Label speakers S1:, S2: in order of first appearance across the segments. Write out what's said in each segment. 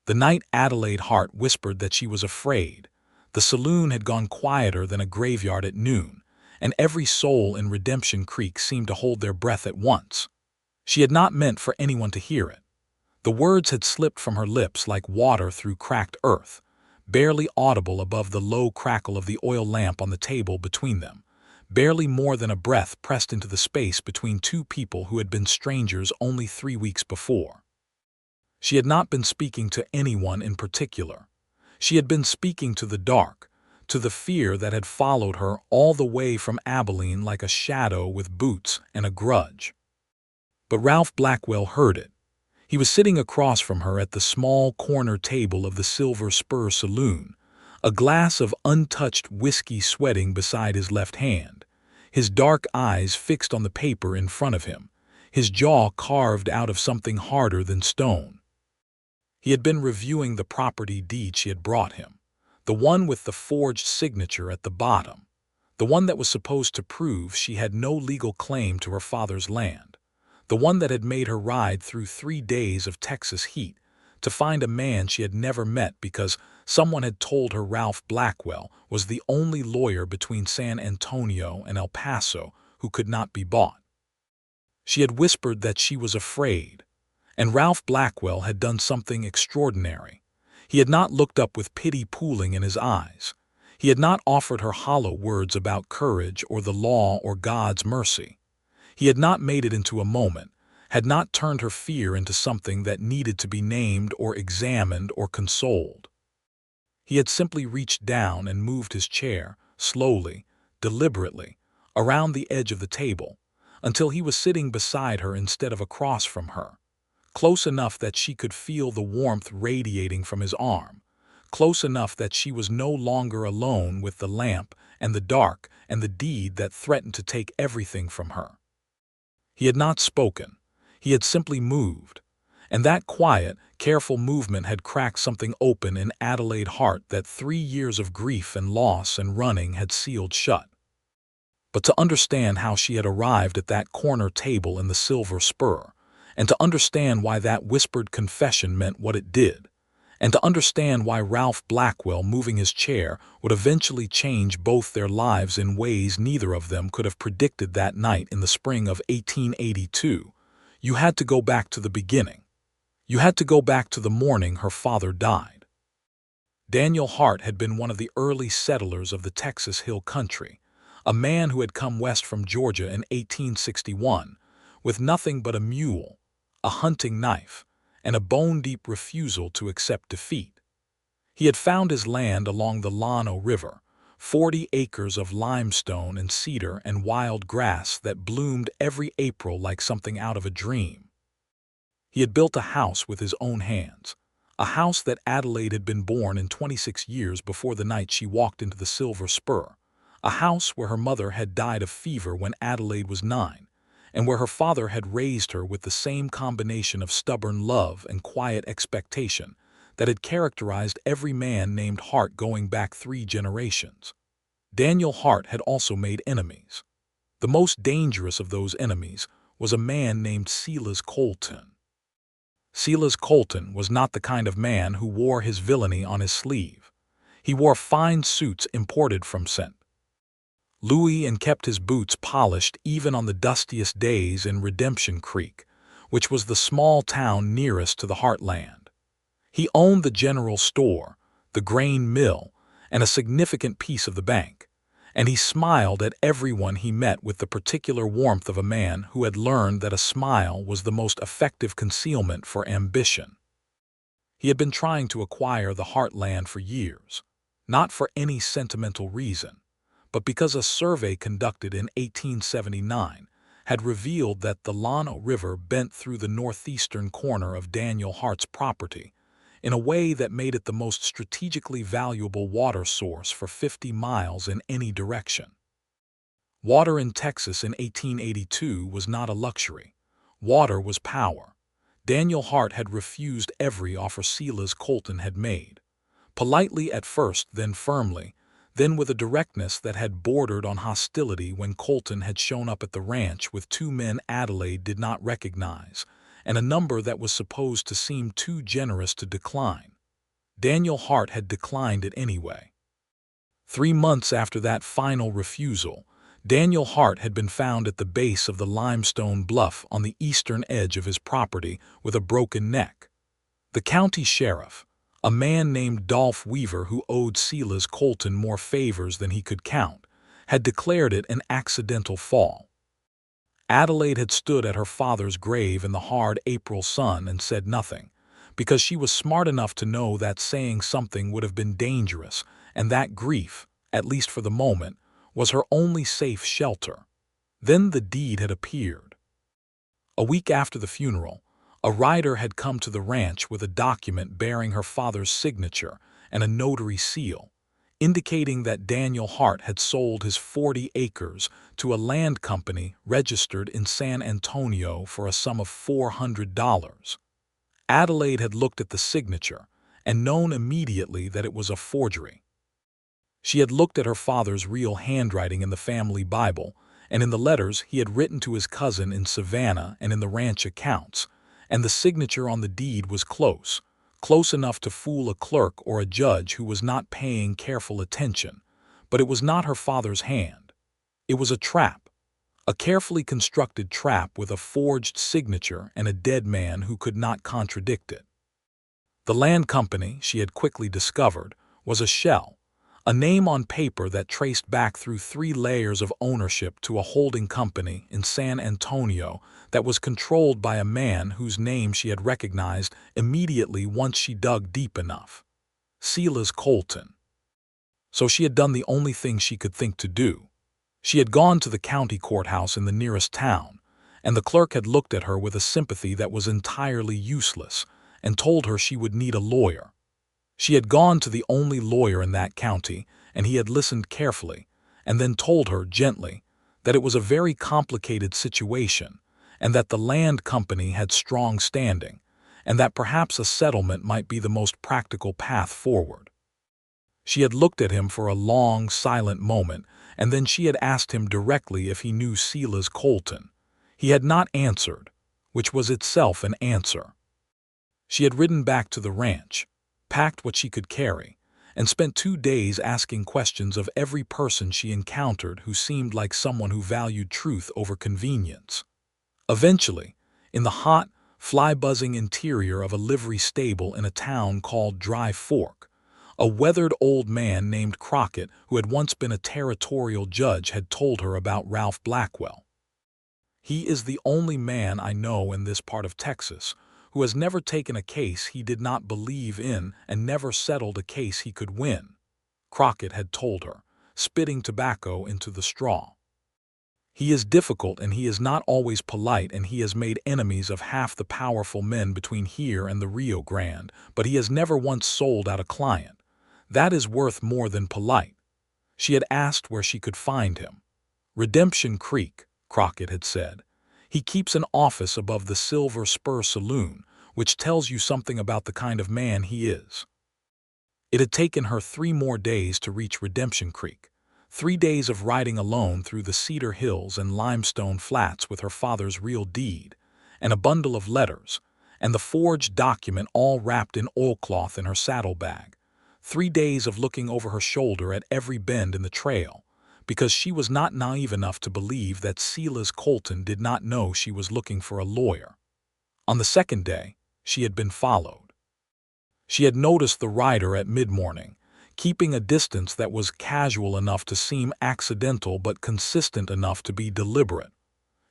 S1: The night Adelaide Hart whispered that she was afraid, the saloon had gone quieter than a graveyard at noon, and every soul in Redemption Creek seemed to hold their breath at once. She had not meant for anyone to hear it. The words had slipped from her lips like water through cracked earth, barely audible above the low crackle of the oil lamp on the table between them, barely more than a breath pressed into the space between two people who had been strangers only 3 weeks before. She had not been speaking to anyone in particular. She had been speaking to the dark, to the fear that had followed her all the way from Abilene like a shadow with boots and a grudge. But Ralph Blackwell heard it. He was sitting across from her at the small corner table of the Silver Spur Saloon, a glass of untouched whiskey sweating beside his left hand, his dark eyes fixed on the paper in front of him, his jaw carved out of something harder than stone. He had been reviewing the property deed she had brought him, the one with the forged signature at the bottom, the one that was supposed to prove she had no legal claim to her father's land, the one that had made her ride through 3 days of Texas heat to find a man she had never met because someone had told her Ralph Blackwell was the only lawyer between San Antonio and El Paso who could not be bought. She had whispered that she was afraid, and Ralph Blackwell had done something extraordinary. He had not looked up with pity pooling in his eyes. He had not offered her hollow words about courage or the law or God's mercy. He had not made it into a moment, had not turned her fear into something that needed to be named or examined or consoled. He had simply reached down and moved his chair, slowly, deliberately, around the edge of the table, until he was sitting beside her instead of across from her, close enough that she could feel the warmth radiating from his arm, close enough that she was no longer alone with the lamp and the dark and the deed that threatened to take everything from her. He had not spoken. He had simply moved, and that quiet, careful movement had cracked something open in Adelaide Hart that 3 years of grief and loss and running had sealed shut. But to understand how she had arrived at that corner table in the Silver Spur, and to understand why that whispered confession meant what it did, and to understand why Ralph Blackwell moving his chair would eventually change both their lives in ways neither of them could have predicted that night in the spring of 1882, you had to go back to the beginning. You had to go back to the morning her father died. Daniel Hart had been one of the early settlers of the Texas Hill Country, a man who had come west from Georgia in 1861 with nothing but a mule, a hunting knife, and a bone-deep refusal to accept defeat. He had found his land along the Llano River, 40 acres of limestone and cedar and wild grass that bloomed every April like something out of a dream. He had built a house with his own hands, a house that Adelaide had been born in 26 years before the night she walked into the Silver Spur, a house where her mother had died of fever when Adelaide was 9, and where her father had raised her with the same combination of stubborn love and quiet expectation that had characterized every man named Hart going back 3 generations. Daniel Hart had also made enemies. The most dangerous of those enemies was a man named Silas Colton. Silas Colton was not the kind of man who wore his villainy on his sleeve. He wore fine suits imported from St. Louis and kept his boots polished even on the dustiest days in Redemption Creek, which was the small town nearest to the heartland. He owned the general store, the grain mill, and a significant piece of the bank, and he smiled at everyone he met with the particular warmth of a man who had learned that a smile was the most effective concealment for ambition. He had been trying to acquire the heartland for years, not for any sentimental reason, but because a survey conducted in 1879 had revealed that the Llano River bent through the northeastern corner of Daniel Hart's property in a way that made it the most strategically valuable water source for 50 miles in any direction. Water in Texas in 1882 was not a luxury. Water was power. Daniel Hart had refused every offer Silas Colton had made, politely at first, then firmly, then with a directness that had bordered on hostility when Colton had shown up at the ranch with 2 men Adelaide did not recognize, and a number that was supposed to seem too generous to decline. Daniel Hart had declined it anyway. 3 months after that final refusal, Daniel Hart had been found at the base of the limestone bluff on the eastern edge of his property with a broken neck. The county sheriff, a man named Dolph Weaver who owed Silas Colton more favors than he could count, had declared it an accidental fall. Adelaide had stood at her father's grave in the hard April sun and said nothing, because she was smart enough to know that saying something would have been dangerous, and that grief, at least for the moment, was her only safe shelter. Then the deed had appeared. A week after the funeral, a rider had come to the ranch with a document bearing her father's signature and a notary seal, indicating that Daniel Hart had sold his 40 acres to a land company registered in San Antonio for a sum of $400. Adelaide had looked at the signature and known immediately that it was a forgery. She had looked at her father's real handwriting in the family Bible, and in the letters he had written to his cousin in Savannah and in the ranch accounts, and the signature on the deed was close enough to fool a clerk or a judge who was not paying careful attention, but it was not her father's hand. It was a trap, a carefully constructed trap with a forged signature and a dead man who could not contradict it. The land company, she had quickly discovered, was a shell, a name on paper that traced back through 3 layers of ownership to a holding company in San Antonio that was controlled by a man whose name she had recognized immediately once she dug deep enough: Silas Colton. So she had done the only thing she could think to do. She had gone to the county courthouse in the nearest town, and the clerk had looked at her with a sympathy that was entirely useless and told her she would need a lawyer. She had gone to the only lawyer in that county, and he had listened carefully, and then told her gently that it was a very complicated situation, and that the land company had strong standing, and that perhaps a settlement might be the most practical path forward. She had looked at him for a long, silent moment, and then she had asked him directly if he knew Silas Colton. He had not answered, which was itself an answer. She had ridden back to the ranch, packed what she could carry, and spent 2 days asking questions of every person she encountered who seemed like someone who valued truth over convenience. Eventually, in the hot, fly-buzzing interior of a livery stable in a town called Dry Fork, a weathered old man named Crockett, who had once been a territorial judge, had told her about Ralph Blackwell. "He is the only man I know in this part of Texas who has never taken a case he did not believe in and never settled a case he could win," Crockett had told her, spitting tobacco into the straw. "He is difficult and he is not always polite, and he has made enemies of half the powerful men between here and the Rio Grande, but he has never once sold out a client. That is worth more than polite." She had asked where she could find him. "Redemption Creek," Crockett had said. "He keeps an office above the Silver Spur Saloon, which tells you something about the kind of man he is." It had taken her 3 more days to reach Redemption Creek, 3 days of riding alone through the cedar hills and limestone flats with her father's real deed, and a bundle of letters, and the forged document all wrapped in oilcloth in her saddlebag. 3 days of looking over her shoulder at every bend in the trail, because she was not naive enough to believe that Silas Colton did not know she was looking for a lawyer. On the 2nd day, she had been followed. She had noticed the rider at mid-morning, keeping a distance that was casual enough to seem accidental but consistent enough to be deliberate.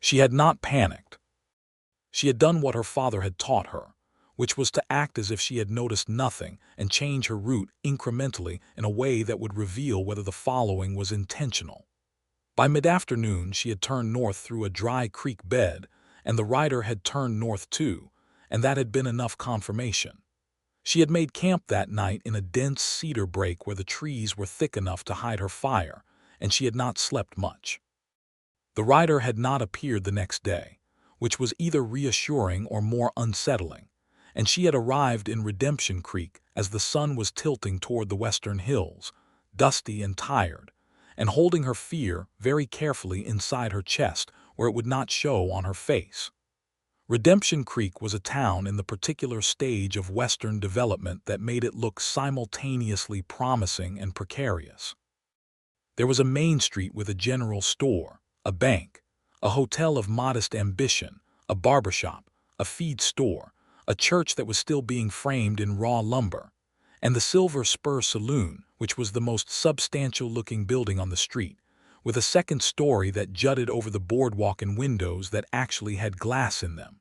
S1: She had not panicked. She had done what her father had taught her, which was to act as if she had noticed nothing and change her route incrementally in a way that would reveal whether the following was intentional. By mid-afternoon, she had turned north through a dry creek bed, and the rider had turned north too, and that had been enough confirmation. She had made camp that night in a dense cedar brake where the trees were thick enough to hide her fire, and she had not slept much. The rider had not appeared the next day, which was either reassuring or more unsettling, and she had arrived in Redemption Creek as the sun was tilting toward the western hills, dusty and tired, and holding her fear very carefully inside her chest where it would not show on her face. Redemption Creek was a town in the particular stage of Western development that made it look simultaneously promising and precarious. There was a main street with a general store, a bank, a hotel of modest ambition, a barbershop, a feed store, a church that was still being framed in raw lumber, and the Silver Spur Saloon, which was the most substantial-looking building on the street, with a second story that jutted over the boardwalk and windows that actually had glass in them.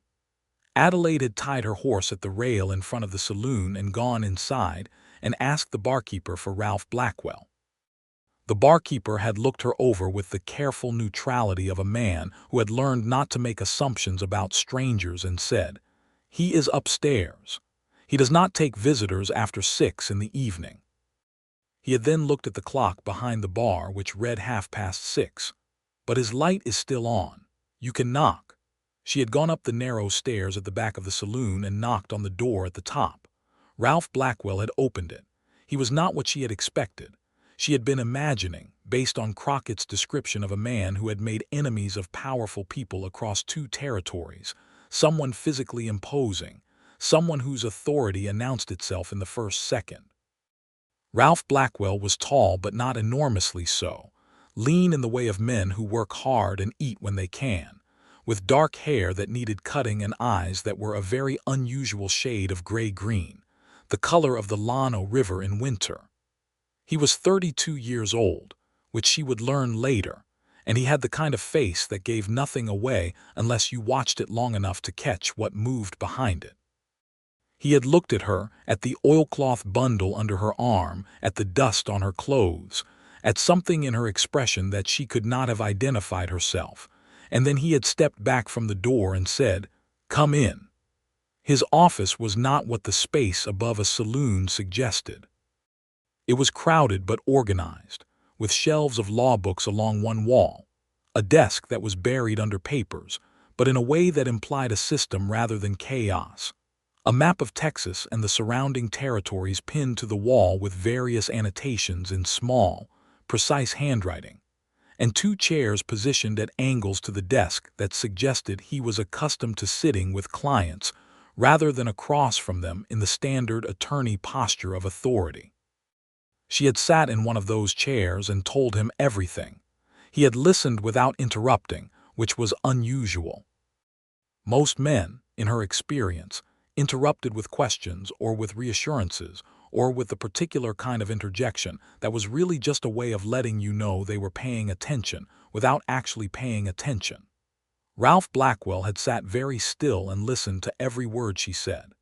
S1: Adelaide had tied her horse at the rail in front of the saloon and gone inside and asked the barkeeper for Ralph Blackwell. The barkeeper had looked her over with the careful neutrality of a man who had learned not to make assumptions about strangers and said, "He is upstairs. He does not take visitors after 6 in the evening." He had then looked at the clock behind the bar, which read 6:30. "But his light is still on. You can knock." She had gone up the narrow stairs at the back of the saloon and knocked on the door at the top. Ralph Blackwell had opened it. He was not what she had expected. She had been imagining, based on Crockett's description of a man who had made enemies of powerful people across 2 territories, someone physically imposing, someone whose authority announced itself in the first second. Ralph Blackwell was tall but not enormously so, lean in the way of men who work hard and eat when they can, with dark hair that needed cutting and eyes that were a very unusual shade of gray-green, the color of the Llano River in winter. He was 32 years old, which she would learn later, and he had the kind of face that gave nothing away unless you watched it long enough to catch what moved behind it. He had looked at her, at the oilcloth bundle under her arm, at the dust on her clothes, at something in her expression that she could not have identified herself, and then he had stepped back from the door and said, "Come in." His office was not what the space above a saloon suggested. It was crowded but organized, with shelves of law books along one wall, a desk that was buried under papers, but in a way that implied a system rather than chaos, a map of Texas and the surrounding territories pinned to the wall with various annotations in small, precise handwriting, and 2 chairs positioned at angles to the desk that suggested he was accustomed to sitting with clients rather than across from them in the standard attorney posture of authority. She had sat in one of those chairs and told him everything. He had listened without interrupting, which was unusual. Most men, in her experience, interrupted with questions or with reassurances or with the particular kind of interjection that was really just a way of letting you know they were paying attention without actually paying attention. Ralph Blackwell had sat very still and listened to every word she said,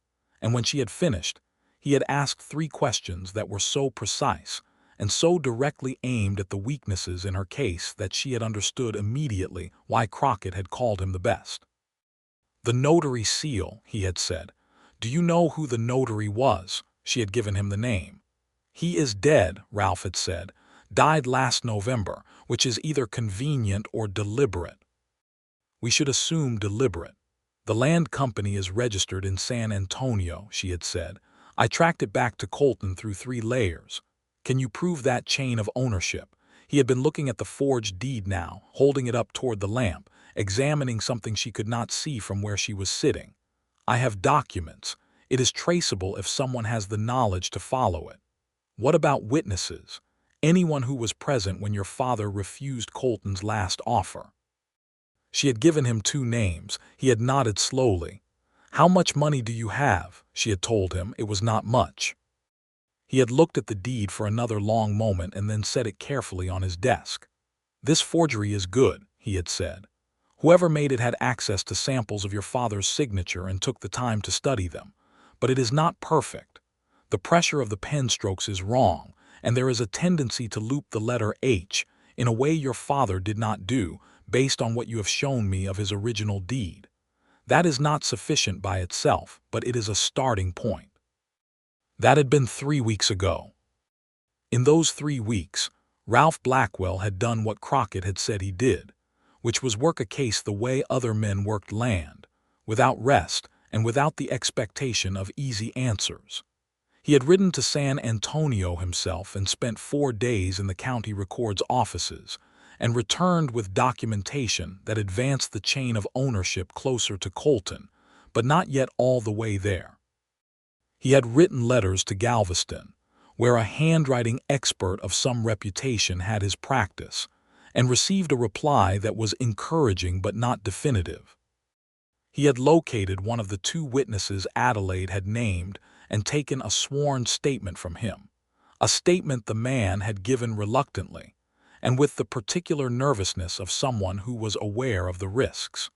S1: and when she had finished, he had asked 3 questions that were so precise and so directly aimed at the weaknesses in her case that she had understood immediately why Crockett had called him the best. "The notary seal," he had said. "Do you know who the notary was?" She had given him the name. "He is dead," Ralph had said. "Died last November, which is either convenient or deliberate." "We should assume deliberate. The land company is registered in San Antonio," she had said. "I tracked it back to Colton through 3 layers. Can you prove that chain of ownership?" He had been looking at the forged deed now, holding it up toward the lamp, examining something she could not see from where she was sitting. "I have documents. It is traceable if someone has the knowledge to follow it." "What about witnesses? Anyone who was present when your father refused Colton's last offer?" She had given him 2 names. He had nodded slowly. "How much money do you have?" She had told him it was not much. He had looked at the deed for another long moment and then set it carefully on his desk. "This forgery is good," he had said. "Whoever made it had access to samples of your father's signature and took the time to study them. But it is not perfect. The pressure of the pen strokes is wrong, and there is a tendency to loop the letter H in a way your father did not do, based on what you have shown me of his original deed. That is not sufficient by itself, but it is a starting point." That had been 3 weeks ago. In those 3 weeks, Ralph Blackwell had done what Crockett had said he did, which was work a case the way other men worked land, without rest and without the expectation of easy answers. He had ridden to San Antonio himself and spent 4 days in the county record's offices, and returned with documentation that advanced the chain of ownership closer to Colton, but not yet all the way there. He had written letters to Galveston, where a handwriting expert of some reputation had his practice, and received a reply that was encouraging but not definitive. He had located one of the two witnesses Adelaide had named and taken a sworn statement from him, a statement the man had given reluctantly, and with the particular nervousness of someone who was aware of the risks.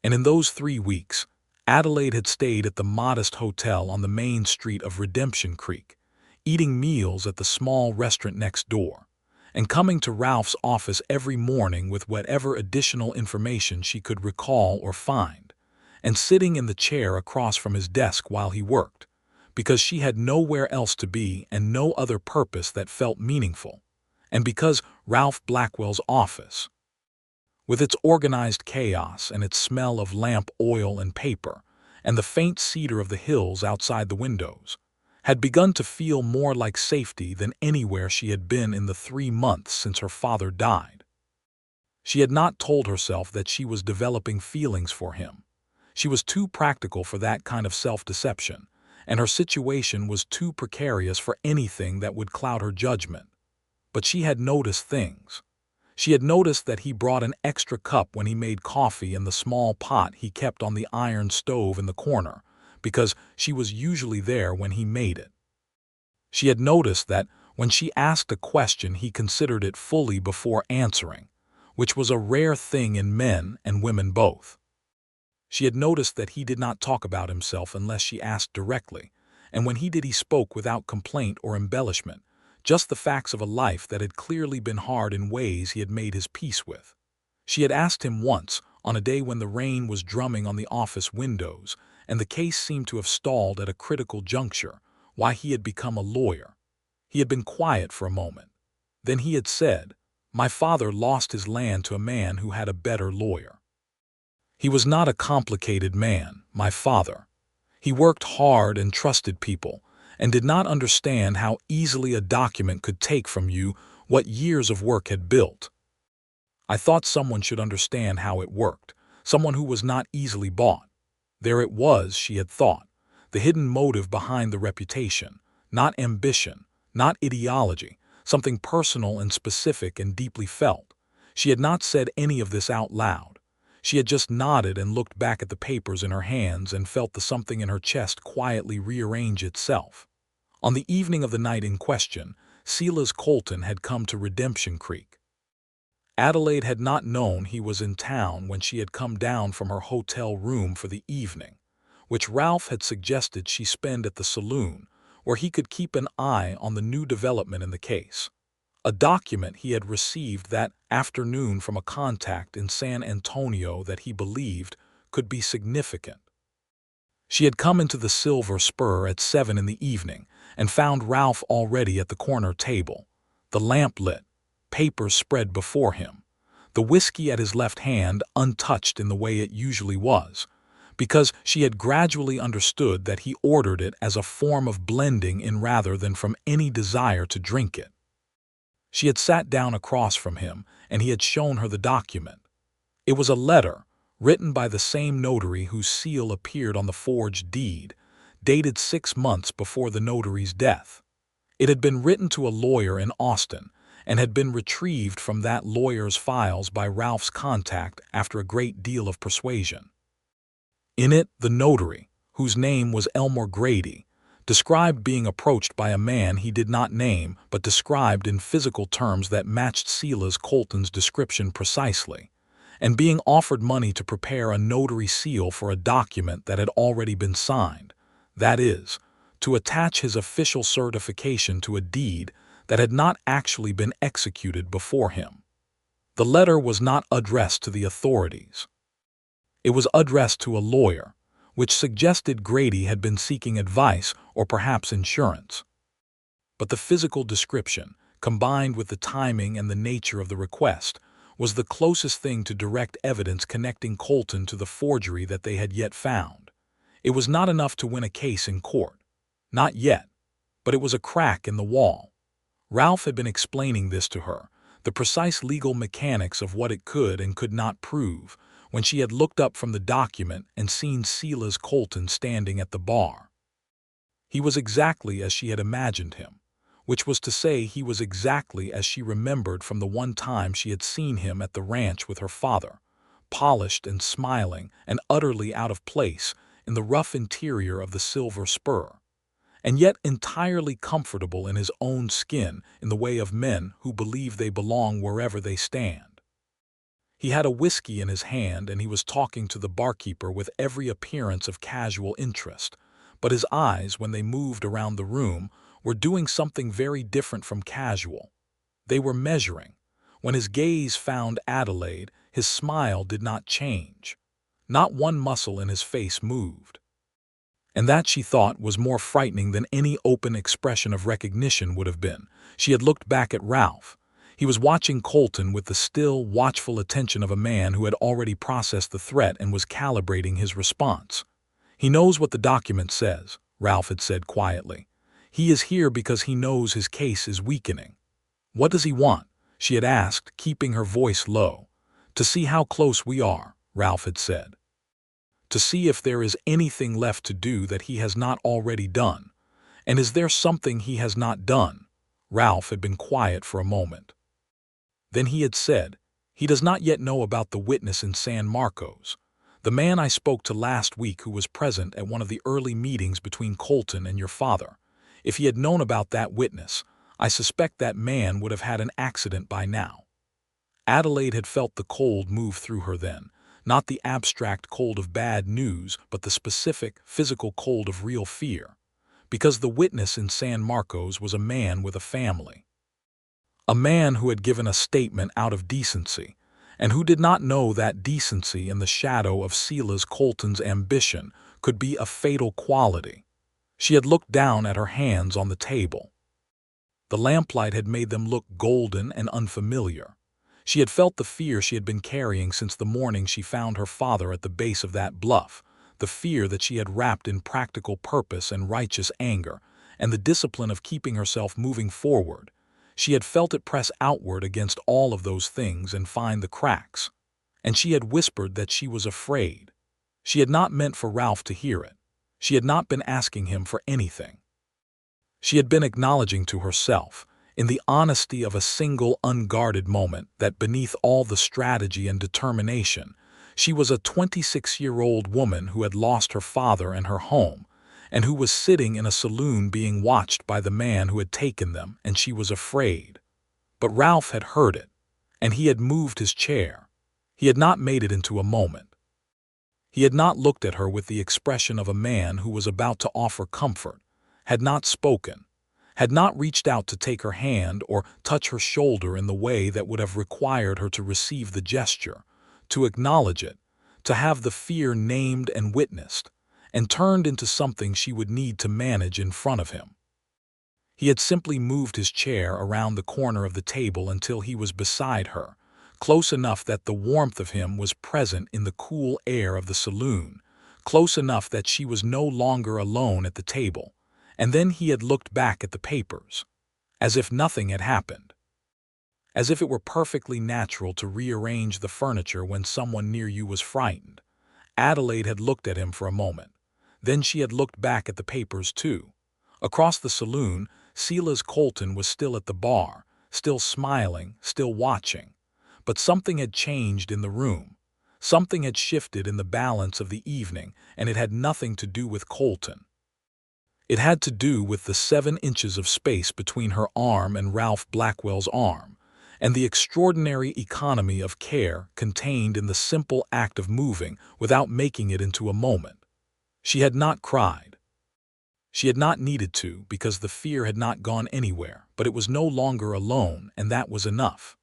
S1: And in those 3 weeks, Adelaide had stayed at the modest hotel on the main street of Redemption Creek, eating meals at the small restaurant next door, and coming to Ralph's office every morning with whatever additional information she could recall or find, and sitting in the chair across from his desk while he worked, because she had nowhere else to be and no other purpose that felt meaningful, and because Ralph Blackwell's office, with its organized chaos and its smell of lamp oil and paper, and the faint cedar of the hills outside the windows, had begun to feel more like safety than anywhere she had been in the 3 months since her father died. She had not told herself that she was developing feelings for him. She was too practical for that kind of self-deception, and her situation was too precarious for anything that would cloud her judgment. But she had noticed things. She had noticed that he brought an extra cup when he made coffee in the small pot he kept on the iron stove in the corner, because she was usually there when he made it. She had noticed that when she asked a question he considered it fully before answering, which was a rare thing in men and women both. She had noticed that he did not talk about himself unless she asked directly, and when he did he spoke without complaint or embellishment, just the facts of a life that had clearly been hard in ways he had made his peace with. She had asked him once, on a day when the rain was drumming on the office windows and the case seemed to have stalled at a critical juncture, why he had become a lawyer. He had been quiet for a moment. Then he had said, "My father lost his land to a man who had a better lawyer. He was not a complicated man, my father. He worked hard and trusted people, and did not understand how easily a document could take from you what years of work had built. I thought someone should understand how it worked, someone who was not easily bought." There it was, she had thought, the hidden motive behind the reputation, not ambition, not ideology, something personal and specific and deeply felt. She had not said any of this out loud. She had just nodded and looked back at the papers in her hands and felt the something in her chest quietly rearrange itself. On the evening of the night in question, Silas Colton had come to Redemption Creek. Adelaide had not known he was in town when she had come down from her hotel room for the evening, which Ralph had suggested she spend at the saloon, where he could keep an eye on the new development in the case. A document he had received that afternoon from a contact in San Antonio that he believed could be significant. She had come into the Silver Spur at 7 in the evening and found Ralph already at the corner table, the lamp lit, papers spread before him, the whiskey at his left hand untouched in the way it usually was, because she had gradually understood that he ordered it as a form of blending in rather than from any desire to drink it. She had sat down across from him, and he had shown her the document. It was a letter, written by the same notary whose seal appeared on the forged deed, dated 6 months before the notary's death. It had been written to a lawyer in Austin, and had been retrieved from that lawyer's files by Ralph's contact after a great deal of persuasion. In it, the notary, whose name was Elmer Grady, described being approached by a man he did not name but described in physical terms that matched Silas Colton's description precisely, and being offered money to prepare a notary seal for a document that had already been signed, that is, to attach his official certification to a deed that had not actually been executed before him. The letter was not addressed to the authorities. It was addressed to a lawyer, which suggested Grady had been seeking advice or perhaps insurance. But the physical description, combined with the timing and the nature of the request, was the closest thing to direct evidence connecting Colton to the forgery that they had yet found. It was not enough to win a case in court. Not yet. But it was a crack in the wall. Ralph had been explaining this to her, the precise legal mechanics of what it could and could not prove, when she had looked up from the document and seen Silas Colton standing at the bar. He was exactly as she had imagined him, which was to say he was exactly as she remembered from the one time she had seen him at the ranch with her father, polished and smiling and utterly out of place in the rough interior of the Silver Spur, and yet entirely comfortable in his own skin in the way of men who believe they belong wherever they stand. He had a whiskey in his hand and he was talking to the barkeeper with every appearance of casual interest, but his eyes, when they moved around the room, were doing something very different from casual. They were measuring. When his gaze found Adelaide, his smile did not change. Not one muscle in his face moved. And that, she thought, was more frightening than any open expression of recognition would have been. She had looked back at Ralph. He was watching Colton with the still, watchful attention of a man who had already processed the threat and was calibrating his response. "He knows what the document says," Ralph had said quietly. "He is here because he knows his case is weakening." "What does he want?" she had asked, keeping her voice low. "To see how close we are," Ralph had said. "To see if there is anything left to do that he has not already done. And is there something he has not done?" Ralph had been quiet for a moment. Then he had said, "He does not yet know about the witness in San Marcos. The man I spoke to last week who was present at one of the early meetings between Colton and your father. If he had known about that witness, I suspect that man would have had an accident by now." Adelaide had felt the cold move through her then, not the abstract cold of bad news, but the specific, physical cold of real fear, because the witness in San Marcos was a man with a family. A man who had given a statement out of decency, and who did not know that decency in the shadow of Silas Colton's ambition could be a fatal quality. She had looked down at her hands on the table. The lamplight had made them look golden and unfamiliar. She had felt the fear she had been carrying since the morning she found her father at the base of that bluff, the fear that she had wrapped in practical purpose and righteous anger, and the discipline of keeping herself moving forward. She had felt it press outward against all of those things and find the cracks. And she had whispered that she was afraid. She had not meant for Ralph to hear it. She had not been asking him for anything. She had been acknowledging to herself, in the honesty of a single unguarded moment, that beneath all the strategy and determination, she was a 26-year-old woman who had lost her father and her home, and who was sitting in a saloon being watched by the man who had taken them, and she was afraid. But Ralph had heard it, and he had moved his chair. He had not made it into a moment. He had not looked at her with the expression of a man who was about to offer comfort, had not spoken, had not reached out to take her hand or touch her shoulder in the way that would have required her to receive the gesture, to acknowledge it, to have the fear named and witnessed, and turned into something she would need to manage in front of him. He had simply moved his chair around the corner of the table until he was beside her, close enough that the warmth of him was present in the cool air of the saloon, close enough that she was no longer alone at the table, and then he had looked back at the papers, as if nothing had happened. As if it were perfectly natural to rearrange the furniture when someone near you was frightened. Adelaide had looked at him for a moment. Then she had looked back at the papers too. Across the saloon, Silas Colton was still at the bar, still smiling, still watching. But something had changed in the room. Something had shifted in the balance of the evening, and it had nothing to do with Colton. It had to do with the 7 inches of space between her arm and Ralph Blackwell's arm, and the extraordinary economy of care contained in the simple act of moving without making it into a moment. She had not cried. She had not needed to, because the fear had not gone anywhere, but it was no longer alone, and that was enough.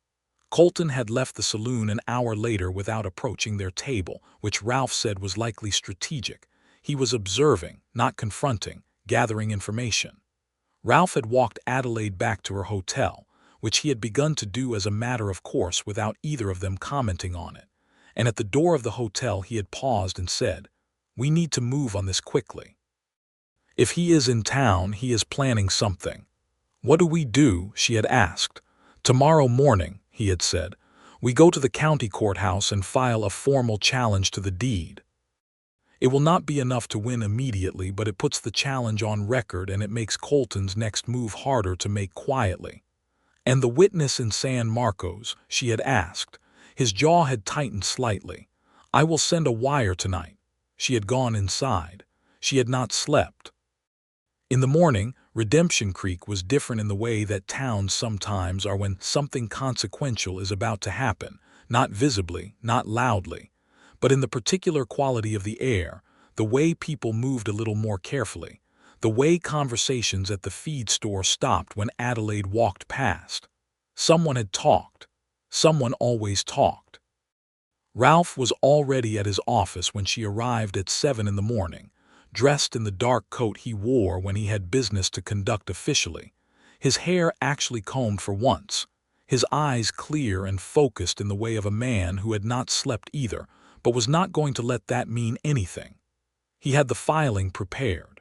S1: Colton had left the saloon an hour later without approaching their table, which Ralph said was likely strategic. He was observing, not confronting, gathering information. Ralph had walked Adelaide back to her hotel, which he had begun to do as a matter of course without either of them commenting on it, and at the door of the hotel he had paused and said, "We need to move on this quickly. If he is in town, he is planning something." "What do we do?" she had asked. "Tomorrow morning," he had said, We go to the county courthouse and file a formal challenge to the deed. It will not be enough to win immediately, but it puts the challenge on record and it makes Colton's next move harder to make quietly. And the witness in San Marcos, she had asked. His jaw had tightened slightly. I will send a wire tonight. She had gone inside. She had not slept. In the morning, Redemption Creek was different in the way that towns sometimes are when something consequential is about to happen, not visibly, not loudly, but in the particular quality of the air, the way people moved a little more carefully, the way conversations at the feed store stopped when Adelaide walked past. Someone had talked. Someone always talked. Ralph was already at his office when she arrived at 7 in the morning, dressed in the dark coat he wore when he had business to conduct officially, his hair actually combed for once, his eyes clear and focused in the way of a man who had not slept either, but was not going to let that mean anything. He had the filing prepared.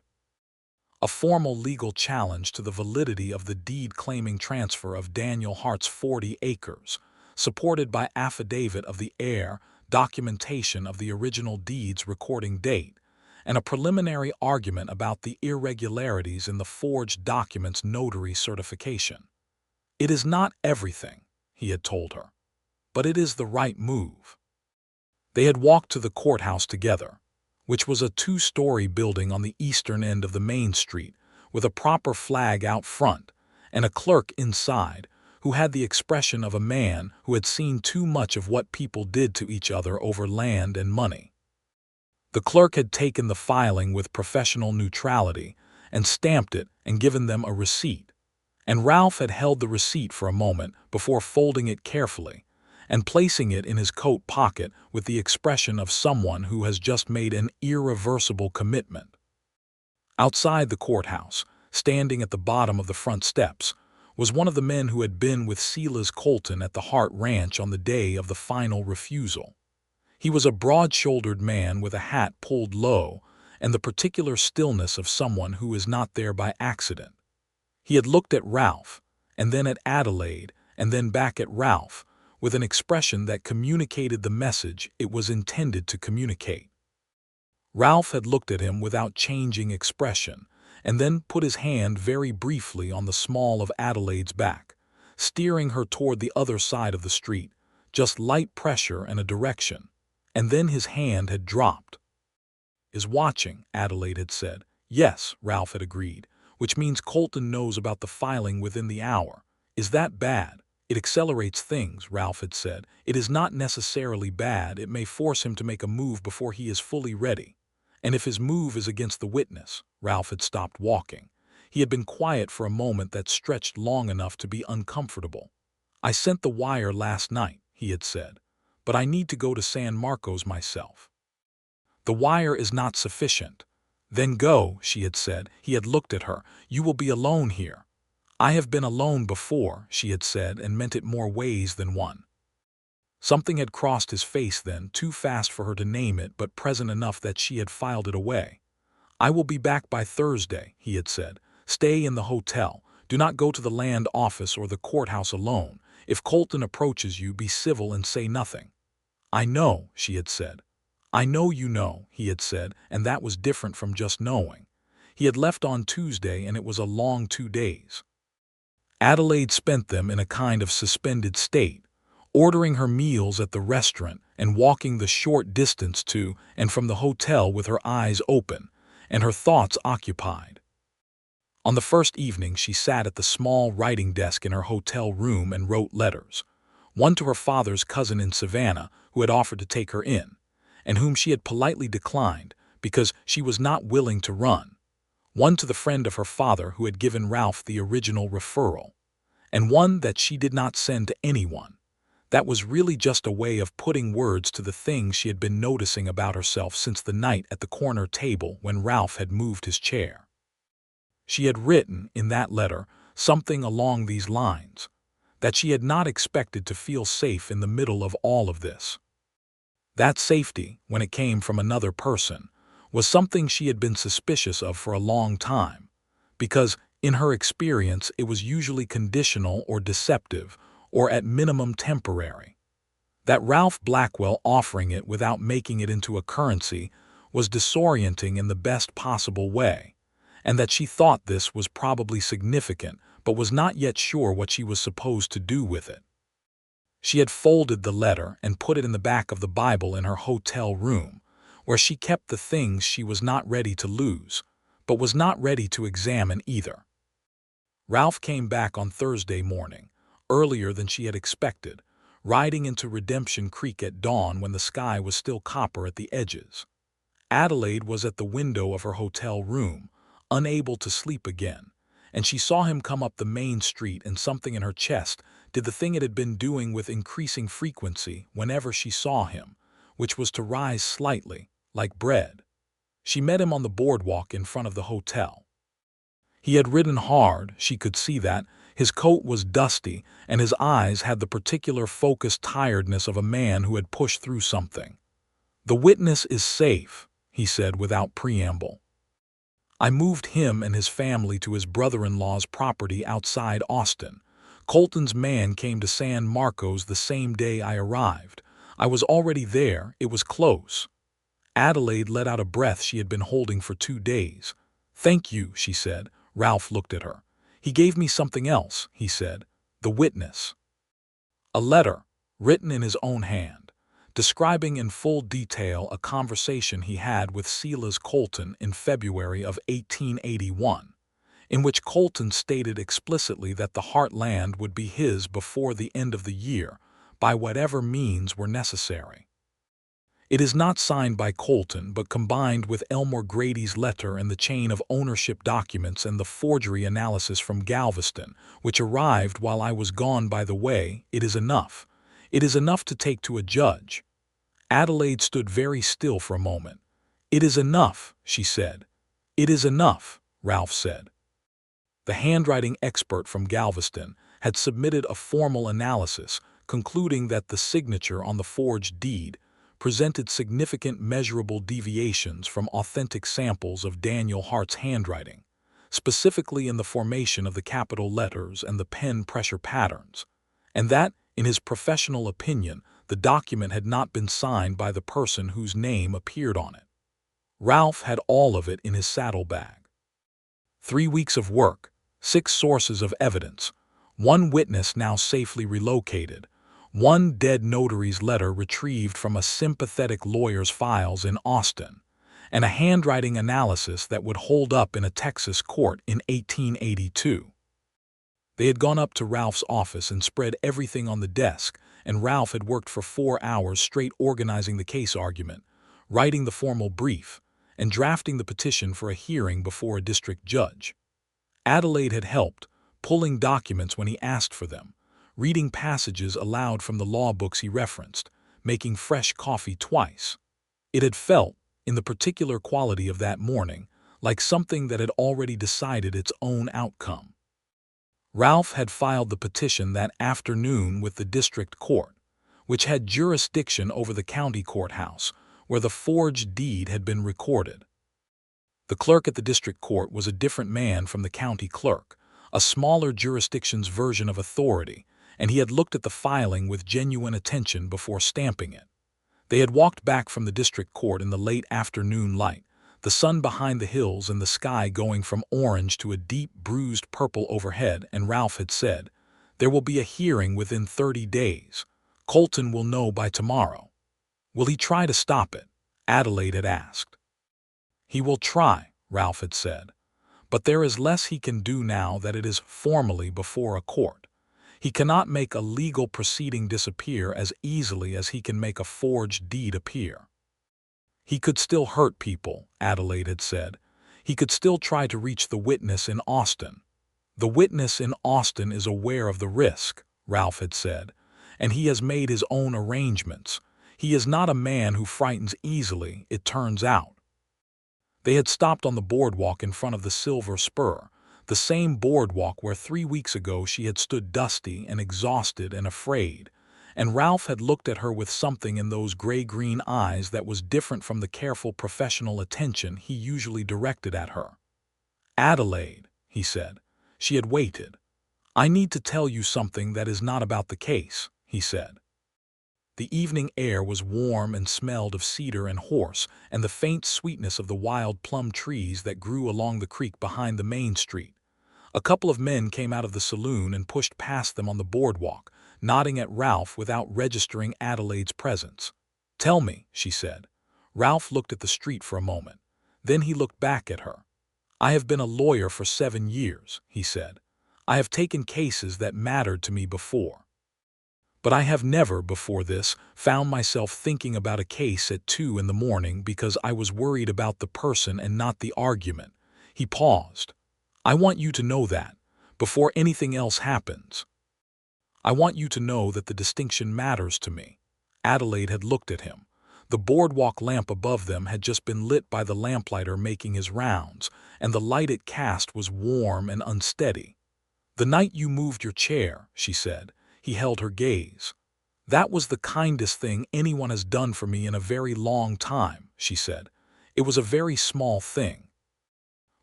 S1: A formal legal challenge to the validity of the deed claiming transfer of Daniel Hart's 40 acres, supported by affidavit of the heir, documentation of the original deed's recording date, and a preliminary argument about the irregularities in the forged document's notary certification. It is not everything, he had told her, but it is the right move. They had walked to the courthouse together, which was a 2-story building on the eastern end of the main street, with a proper flag out front, and a clerk inside, who had the expression of a man who had seen too much of what people did to each other over land and money. The clerk had taken the filing with professional neutrality and stamped it and given them a receipt, and Ralph had held the receipt for a moment before folding it carefully and placing it in his coat pocket with the expression of someone who has just made an irreversible commitment. Outside the courthouse, standing at the bottom of the front steps, was one of the men who had been with Silas Colton at the Hart Ranch on the day of the final refusal. He was a broad-shouldered man with a hat pulled low and the particular stillness of someone who is not there by accident. He had looked at Ralph, and then at Adelaide, and then back at Ralph, with an expression that communicated the message it was intended to communicate. Ralph had looked at him without changing expression, and then put his hand very briefly on the small of Adelaide's back, steering her toward the other side of the street, just light pressure and a direction, and then his hand had dropped. "Is watching," Adelaide had said. "Yes," Ralph had agreed, "which means Colton knows about the filing within the hour. Is that bad?" "It accelerates things," Ralph had said. "It is not necessarily bad. It may force him to make a move before he is fully ready. And if his move is against the witness," Ralph had stopped walking. He had been quiet for a moment that stretched long enough to be uncomfortable. "I sent the wire last night," he had said, "but I need to go to San Marcos myself." "The wire is not sufficient." "Then go," she had said. He had looked at her. "You will be alone here." "I have been alone before," she had said, and meant it more ways than one. Something had crossed his face then, too fast for her to name it, but present enough that she had filed it away. "I will be back by Thursday," he had said. "Stay in the hotel. Do not go to the land office or the courthouse alone. If Colton approaches you, be civil and say nothing." "I know," she had said. "I know you know," he had said, and that was different from just knowing. He had left on Tuesday, and it was a long 2 days. Adelaide spent them in a kind of suspended state, ordering her meals at the restaurant and walking the short distance to and from the hotel with her eyes open and her thoughts occupied. On the first evening she sat at the small writing desk in her hotel room and wrote letters, one to her father's cousin in Savannah who had offered to take her in, and whom she had politely declined because she was not willing to run, one to the friend of her father who had given Ralph the original referral, and one that she did not send to anyone. That was really just a way of putting words to the things she had been noticing about herself since the night at the corner table when Ralph had moved his chair. She had written, in that letter, something along these lines, that she had not expected to feel safe in the middle of all of this. That safety, when it came from another person, was something she had been suspicious of for a long time, because, in her experience, it was usually conditional or deceptive, or at minimum temporary. That Ralph Blackwell offering it without making it into a currency was disorienting in the best possible way, and that she thought this was probably significant but was not yet sure what she was supposed to do with it. She had folded the letter and put it in the back of the Bible in her hotel room, where she kept the things she was not ready to lose, but was not ready to examine either. Ralph came back on Thursday morning, earlier than she had expected, riding into Redemption Creek at dawn when the sky was still copper at the edges. Adelaide was at the window of her hotel room, unable to sleep again, and she saw him come up the main street, and something in her chest did the thing it had been doing with increasing frequency whenever she saw him, which was to rise slightly, like bread. She met him on the boardwalk in front of the hotel. He had ridden hard, she could see that. His coat was dusty, and his eyes had the particular focused tiredness of a man who had pushed through something. "The witness is safe," he said without preamble. "I moved him and his family to his brother-in-law's property outside Austin. Colton's man came to San Marcos the same day I arrived. I was already there, it was close." Adelaide let out a breath she had been holding for 2 days. "Thank you," she said. Ralph looked at her. "He gave me something else," he said. "The witness." A letter, written in his own hand, describing in full detail a conversation he had with Silas Colton in February of 1881, in which Colton stated explicitly that the Hart land would be his before the end of the year, by whatever means were necessary. It is not signed by Colton, but combined with Elmore Grady's letter and the chain of ownership documents and the forgery analysis from Galveston, which arrived while I was gone by the way. It is enough. It is enough to take to a judge. Adelaide stood very still for a moment. "It is enough," she said. "It is enough," Ralph said. The handwriting expert from Galveston had submitted a formal analysis, concluding that the signature on the forged deed presented significant measurable deviations from authentic samples of Daniel Hart's handwriting, specifically in the formation of the capital letters and the pen pressure patterns, and that, in his professional opinion, the document had not been signed by the person whose name appeared on it. Ralph had all of it in his saddlebag. 3 weeks of work, 6 sources of evidence, 1 witness now safely relocated, 1 dead notary's letter retrieved from a sympathetic lawyer's files in Austin, and a handwriting analysis that would hold up in a Texas court in 1882. They had gone up to Ralph's office and spread everything on the desk, and Ralph had worked for 4 hours straight organizing the case argument, writing the formal brief, and drafting the petition for a hearing before a district judge. Adelaide had helped, pulling documents when he asked for them, reading passages aloud from the law books he referenced, making fresh coffee twice. It had felt, in the particular quality of that morning, like something that had already decided its own outcome. Ralph had filed the petition that afternoon with the district court, which had jurisdiction over the county courthouse, where the forged deed had been recorded. The clerk at the district court was a different man from the county clerk, a smaller jurisdiction's version of authority, and he had looked at the filing with genuine attention before stamping it. They had walked back from the district court in the late afternoon light, the sun behind the hills and the sky going from orange to a deep bruised purple overhead, and Ralph had said, "There will be a hearing within 30 days. Colton will know by tomorrow." "Will he try to stop it?" Adelaide had asked. "He will try," Ralph had said, "but there is less he can do now that it is formally before a court. He cannot make a legal proceeding disappear as easily as he can make a forged deed appear." "He could still hurt people," Adelaide had said. "He could still try to reach the witness in Austin." "The witness in Austin is aware of the risk," Ralph had said, "and he has made his own arrangements. He is not a man who frightens easily, it turns out." They had stopped on the boardwalk in front of the Silver Spur, the same boardwalk where 3 weeks ago she had stood dusty and exhausted and afraid, and Ralph had looked at her with something in those gray-green eyes that was different from the careful professional attention he usually directed at her. "Adelaide," he said. She had waited. "I need to tell you something that is not about the case," he said. The evening air was warm and smelled of cedar and horse and the faint sweetness of the wild plum trees that grew along the creek behind the main street. A couple of men came out of the saloon and pushed past them on the boardwalk, nodding at Ralph without registering Adelaide's presence. "Tell me," she said. Ralph looked at the street for a moment. Then he looked back at her. "I have been a lawyer for 7 years," he said. "I have taken cases that mattered to me before. But I have never, before this, found myself thinking about a case at 2 in the morning because I was worried about the person and not the argument." He paused. "I want you to know that, before anything else happens. I want you to know that the distinction matters to me." Adelaide had looked at him. The boardwalk lamp above them had just been lit by the lamplighter making his rounds, and the light it cast was warm and unsteady. "The night you moved your chair," she said. He held her gaze. "That was the kindest thing anyone has done for me in a very long time," she said. "It was a very small thing.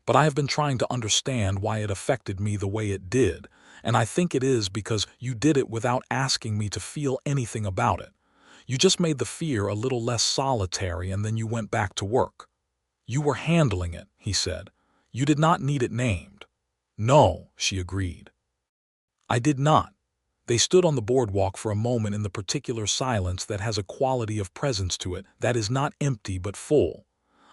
S1: But I have been trying to understand why it affected me the way it did, and I think it is because you did it without asking me to feel anything about it. You just made the fear a little less solitary and then you went back to work." "You were handling it," he said. "You did not need it named." "No," she agreed. "I did not." They stood on the boardwalk for a moment in the particular silence that has a quality of presence to it that is not empty but full.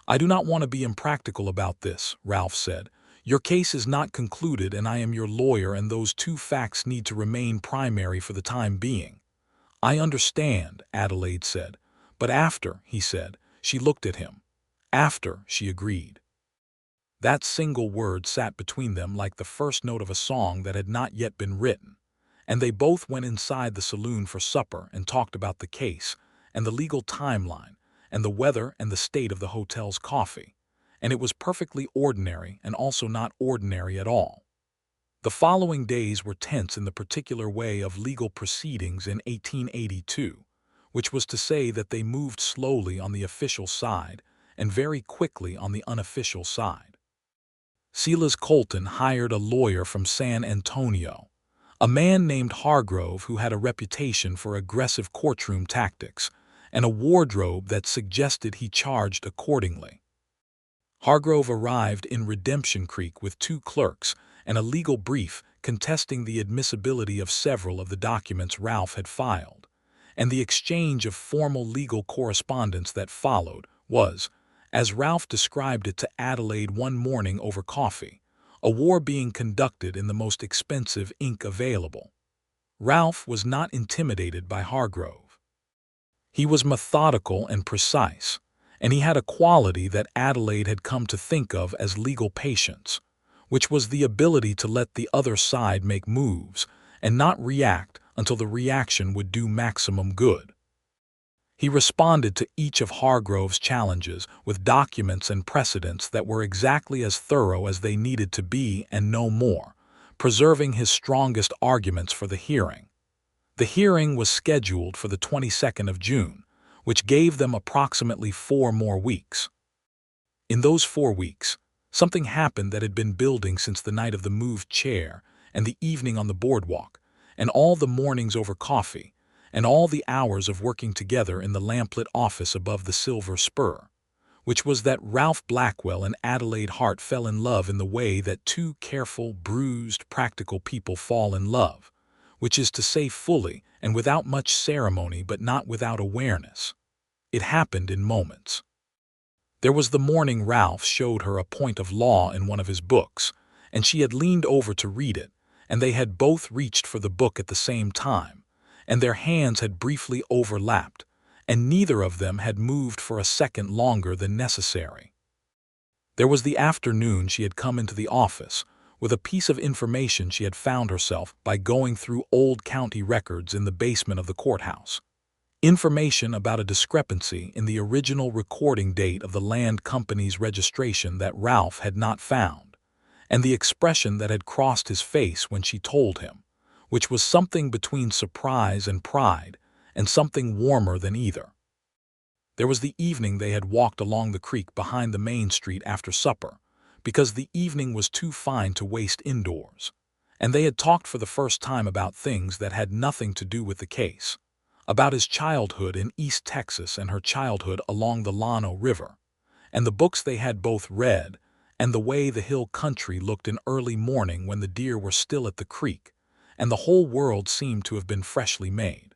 S1: "I do not want to be impractical about this," Ralph said. "Your case is not concluded and I am your lawyer and those two facts need to remain primary for the time being." "I understand," Adelaide said. "But after," he said. She looked at him. "After," she agreed. That single word sat between them like the first note of a song that had not yet been written. And they both went inside the saloon for supper and talked about the case, and the legal timeline, and the weather and the state of the hotel's coffee. And it was perfectly ordinary and also not ordinary at all. The following days were tense in the particular way of legal proceedings in 1882, which was to say that they moved slowly on the official side and very quickly on the unofficial side. Silas Colton hired a lawyer from San Antonio, a man named Hargrove who had a reputation for aggressive courtroom tactics and a wardrobe that suggested he charged accordingly. Hargrove arrived in Redemption Creek with 2 clerks and a legal brief contesting the admissibility of several of the documents Ralph had filed, and the exchange of formal legal correspondence that followed was, as Ralph described it to Adelaide one morning over coffee, a war being conducted in the most expensive ink available. Ralph was not intimidated by Hargrove. He was methodical and precise, and he had a quality that Adelaide had come to think of as legal patience, which was the ability to let the other side make moves and not react until the reaction would do maximum good. He responded to each of Hargrove's challenges with documents and precedents that were exactly as thorough as they needed to be and no more, preserving his strongest arguments for the hearing. The hearing was scheduled for the 22nd of June, which gave them approximately 4 more weeks. In those 4 weeks, something happened that had been building since the night of the moved chair and the evening on the boardwalk, and all the mornings over coffee, and all the hours of working together in the lamplit office above the Silver Spur, which was that Ralph Blackwell and Adelaide Hart fell in love in the way that 2 careful, bruised, practical people fall in love, which is to say fully and without much ceremony but not without awareness. It happened in moments. There was the morning Ralph showed her a point of law in one of his books, and she had leaned over to read it, and they had both reached for the book at the same time, and their hands had briefly overlapped, and neither of them had moved for a second longer than necessary. There was the afternoon she had come into the office with a piece of information she had found herself by going through old county records in the basement of the courthouse. Information about a discrepancy in the original recording date of the land company's registration that Ralph had not found, and the expression that had crossed his face when she told him, which was something between surprise and pride, and something warmer than either. There was the evening they had walked along the creek behind the main street after supper, because the evening was too fine to waste indoors, and they had talked for the first time about things that had nothing to do with the case. about his childhood in East Texas and her childhood along the Llano River, and the books they had both read, and the way the hill country looked in early morning when the deer were still at the creek, and the whole world seemed to have been freshly made.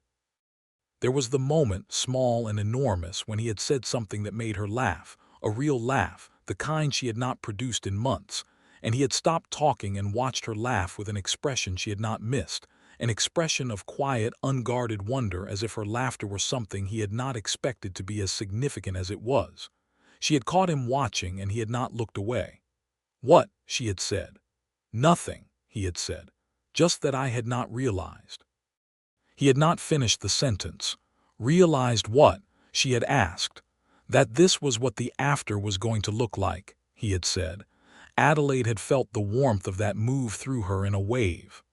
S1: There was the moment, small and enormous, when he had said something that made her laugh, a real laugh, the kind she had not produced in months, and he had stopped talking and watched her laugh with an expression she had not missed, an expression of quiet, unguarded wonder, as if her laughter were something he had not expected to be as significant as it was. She had caught him watching, and he had not looked away. "What?" she had said. "Nothing," he had said. "Just that I had not realized." He had not finished the sentence. Realized what? She had asked. That this was what the after was going to look like, he had said. Adelaide had felt the warmth of that move through her in a wave.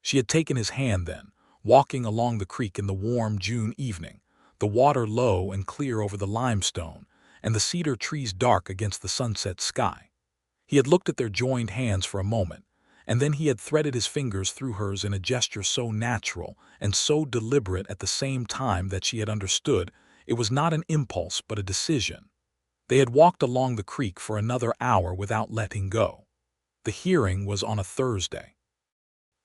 S1: She had taken his hand then, walking along the creek in the warm June evening, the water low and clear over the limestone, and the cedar trees dark against the sunset sky. He had looked at their joined hands for a moment, and then he had threaded his fingers through hers in a gesture so natural and so deliberate at the same time that she had understood it was not an impulse but a decision. They had walked along the creek for another hour without letting go. The hearing was on a Thursday.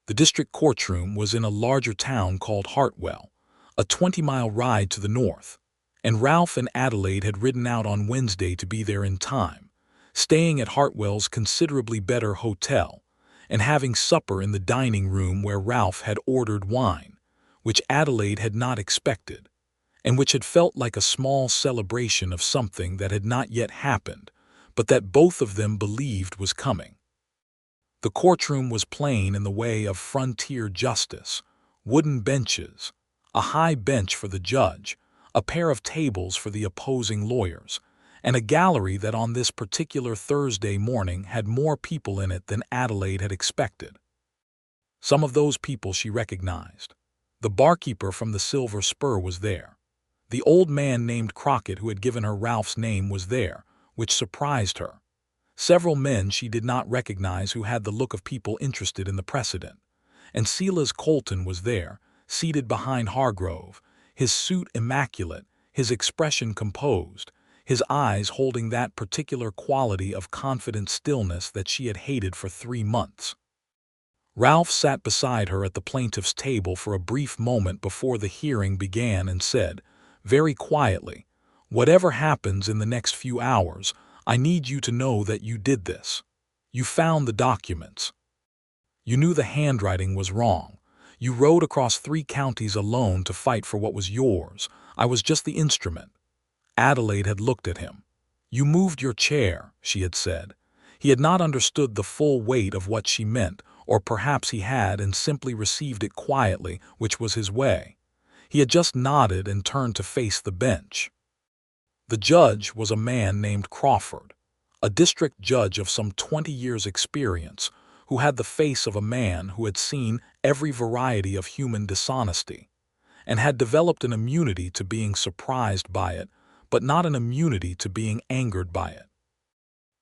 S1: The district courtroom was in a larger town called Hartwell, a 20-mile ride to the north, and Ralph and Adelaide had ridden out on Wednesday to be there in time, staying at Hartwell's considerably better hotel, and having supper in the dining room where Ralph had ordered wine, which Adelaide had not expected, and which had felt like a small celebration of something that had not yet happened, but that both of them believed was coming. The courtroom was plain in the way of frontier justice, wooden benches, a high bench for the judge, a pair of tables for the opposing lawyers, and a gallery that on this particular Thursday morning had more people in it than Adelaide had expected. Some of those people she recognized. The barkeeper from the Silver Spur was there. The old man named Crockett who had given her Ralph's name was there, which surprised her. Several men she did not recognize who had the look of people interested in the precedent. And Silas Colton was there, seated behind Hargrove, his suit immaculate, his expression composed, his eyes holding that particular quality of confident stillness that she had hated for 3 months. Ralph sat beside her at the plaintiff's table for a brief moment before the hearing began and said, very quietly, "Whatever happens in the next few hours, I need you to know that you did this. You found the documents. You knew the handwriting was wrong. You rode across 3 counties alone to fight for what was yours. I was just the instrument." Adelaide had looked at him. "You moved your chair," she had said. He had not understood the full weight of what she meant, or perhaps he had and simply received it quietly, which was his way. He had just nodded and turned to face the bench. The judge was a man named Crawford, a district judge of some 20 years' experience, who had the face of a man who had seen every variety of human dishonesty, and had developed an immunity to being surprised by it, but not an immunity to being angered by it.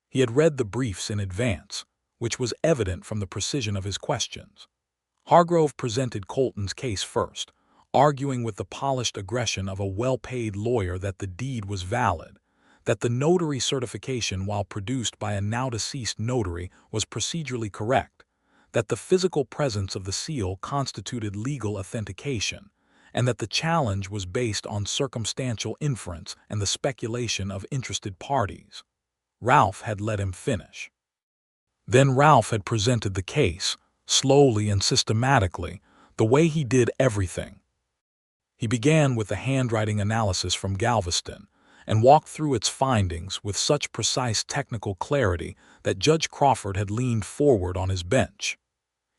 S1: He had read the briefs in advance, which was evident from the precision of his questions. Hargrove presented Colton's case first, arguing with the polished aggression of a well-paid lawyer that the deed was valid, that the notary certification while produced by a now-deceased notary was procedurally correct, that the physical presence of the seal constituted legal authentication, and that the challenge was based on circumstantial inference and the speculation of interested parties. Ralph had let him finish. Then Ralph had presented the case, slowly and systematically, the way he did everything. He began with the handwriting analysis from Galveston, and walked through its findings with such precise technical clarity that Judge Crawford had leaned forward on his bench.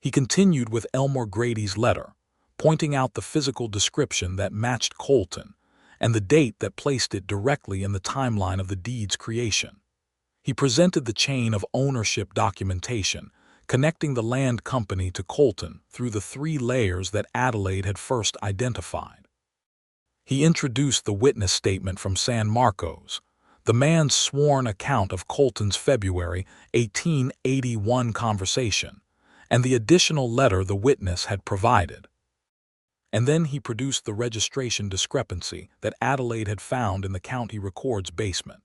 S1: He continued with Elmore Grady's letter, pointing out the physical description that matched Colton, and the date that placed it directly in the timeline of the deed's creation. He presented the chain of ownership documentation, connecting the land company to Colton through the 3 layers that Adelaide had first identified. He introduced the witness statement from San Marcos, the man's sworn account of Colton's February 1881 conversation, and the additional letter the witness had provided. And then he produced the registration discrepancy that Adelaide had found in the county record's basement.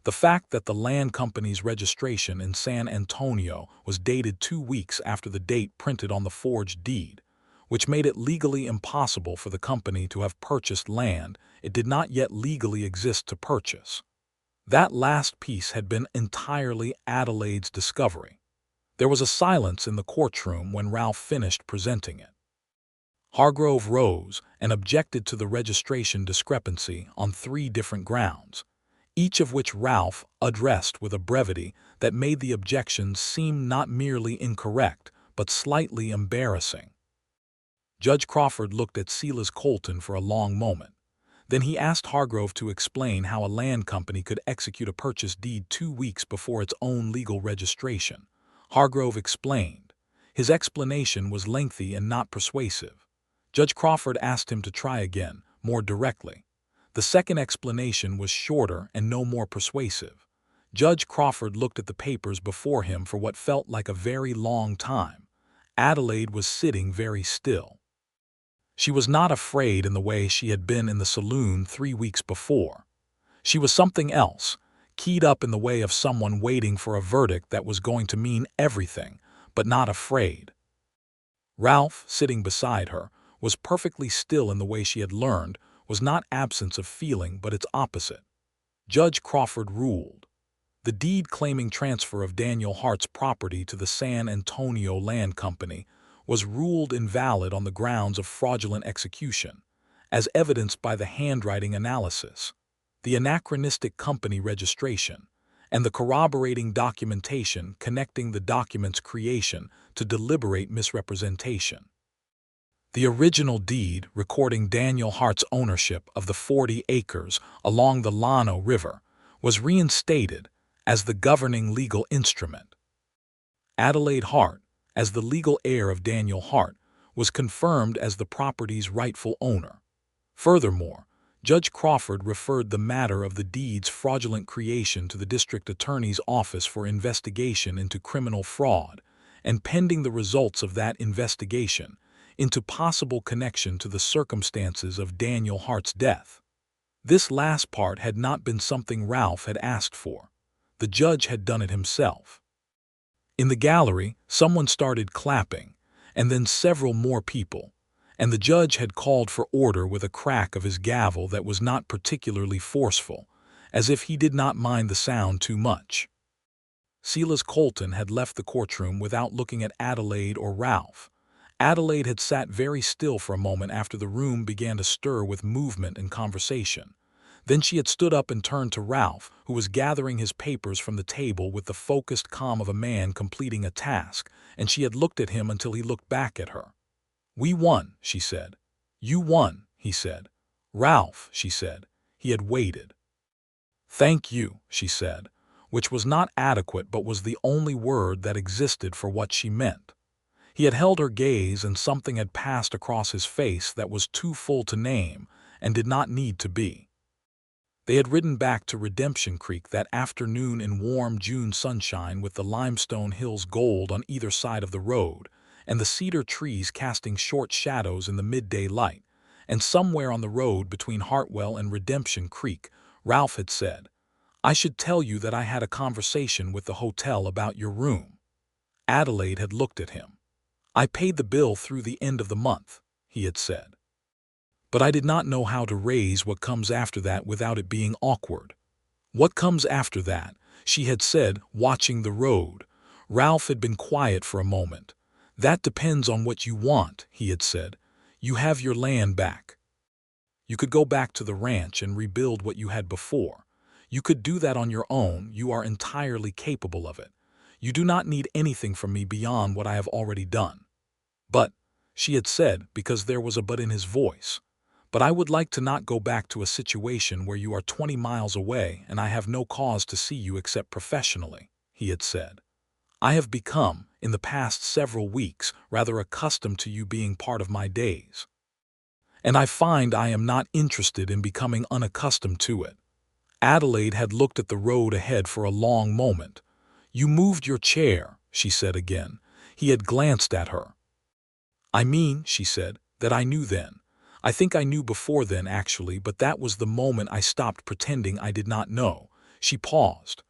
S1: The fact that the land company's registration in San Antonio was dated 2 weeks after the date printed on the forged deed, which made it legally impossible for the company to have purchased land it did not yet legally exist to purchase. That last piece had been entirely Adelaide's discovery. There was a silence in the courtroom when Ralph finished presenting it. Hargrove rose and objected to the registration discrepancy on 3 different grounds, each of which Ralph addressed with a brevity that made the objections seem not merely incorrect, but slightly embarrassing. Judge Crawford looked at Silas Colton for a long moment. Then he asked Hargrove to explain how a land company could execute a purchase deed 2 weeks before its own legal registration. Hargrove explained. His explanation was lengthy and not persuasive. Judge Crawford asked him to try again, more directly. The second explanation was shorter and no more persuasive. Judge Crawford looked at the papers before him for what felt like a very long time. Adelaide was sitting very still. She was not afraid in the way she had been in the saloon 3 weeks before. She was something else, keyed up in the way of someone waiting for a verdict that was going to mean everything, but not afraid. Ralph, sitting beside her, was perfectly still in the way she had learned was not absence of feeling but its opposite. Judge Crawford ruled. The deed claiming transfer of Daniel Hart's property to the San Antonio Land Company was ruled invalid on the grounds of fraudulent execution, as evidenced by the handwriting analysis, the anachronistic company registration, and the corroborating documentation connecting the document's creation to deliberate misrepresentation. The original deed recording Daniel Hart's ownership of the 40 acres along the Llano River was reinstated as the governing legal instrument. Adelaide Hart, as the legal heir of Daniel Hart, was confirmed as the property's rightful owner. Furthermore, Judge Crawford referred the matter of the deed's fraudulent creation to the district attorney's office for investigation into criminal fraud, and pending the results of that investigation, into possible connection to the circumstances of Daniel Hart's death. This last part had not been something Ralph had asked for. The judge had done it himself. In the gallery, someone started clapping, and then several more people, and the judge had called for order with a crack of his gavel that was not particularly forceful, as if he did not mind the sound too much. Silas Colton had left the courtroom without looking at Adelaide or Ralph. Adelaide had sat very still for a moment after the room began to stir with movement and conversation. Then she had stood up and turned to Ralph, who was gathering his papers from the table with the focused calm of a man completing a task, and she had looked at him until he looked back at her. "We won," she said. "You won," he said. "Ralph," she said. He had waited. "Thank you," she said, which was not adequate but was the only word that existed for what she meant. He had held her gaze, and something had passed across his face that was too full to name and did not need to be. They had ridden back to Redemption Creek that afternoon in warm June sunshine, with the limestone hills gold on either side of the road, and the cedar trees casting short shadows in the midday light, and somewhere on the road between Hartwell and Redemption Creek, Ralph had said, "I should tell you that I had a conversation with the hotel about your room." Adelaide had looked at him. "I paid the bill through the end of the month," he had said. "But I did not know how to raise what comes after that without it being awkward." "What comes after that?" she had said, watching the road. Ralph had been quiet for a moment. "That depends on what you want," he had said. "You have your land back. You could go back to the ranch and rebuild what you had before. You could do that on your own. You are entirely capable of it. You do not need anything from me beyond what I have already done." "But," she had said, because there was a but in his voice, "but I would like to not go back to a situation where you are 20 miles away and I have no cause to see you except professionally," he had said. "I have become, in the past several weeks, rather accustomed to you being part of my days. And I find I am not interested in becoming unaccustomed to it." Adelaide had looked at the road ahead for a long moment. "You moved your chair," she said again. He had glanced at her. "I mean," she said, "that I knew then. I think I knew before then, actually, but that was the moment I stopped pretending I did not know. She paused.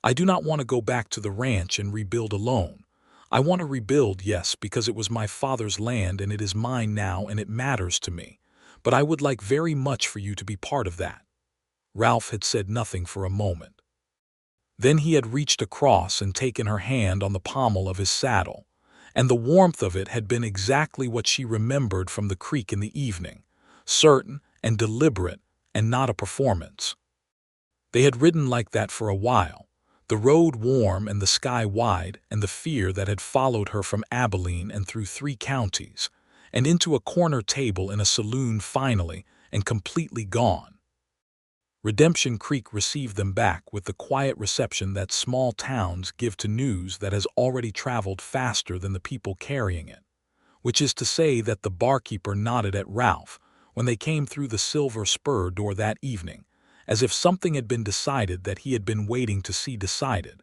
S1: I do not want to go back to the ranch and rebuild alone. I want to rebuild, yes, because it was my father's land and it is mine now and it matters to me. But I would like very much for you to be part of that. Ralph had said nothing for a moment. Then he had reached across and taken her hand on the pommel of his saddle, and the warmth of it had been exactly what she remembered from the creek in the evening, certain and deliberate and not a performance. They had ridden like that for a while, the road warm and the sky wide, and the fear that had followed her from Abilene and through 3 counties, and into a corner table in a saloon finally, and completely gone. Redemption Creek received them back with the quiet reception that small towns give to news that has already traveled faster than the people carrying it, which is to say that the barkeeper nodded at Ralph when they came through the Silver Spur door that evening, as if something had been decided that he had been waiting to see decided,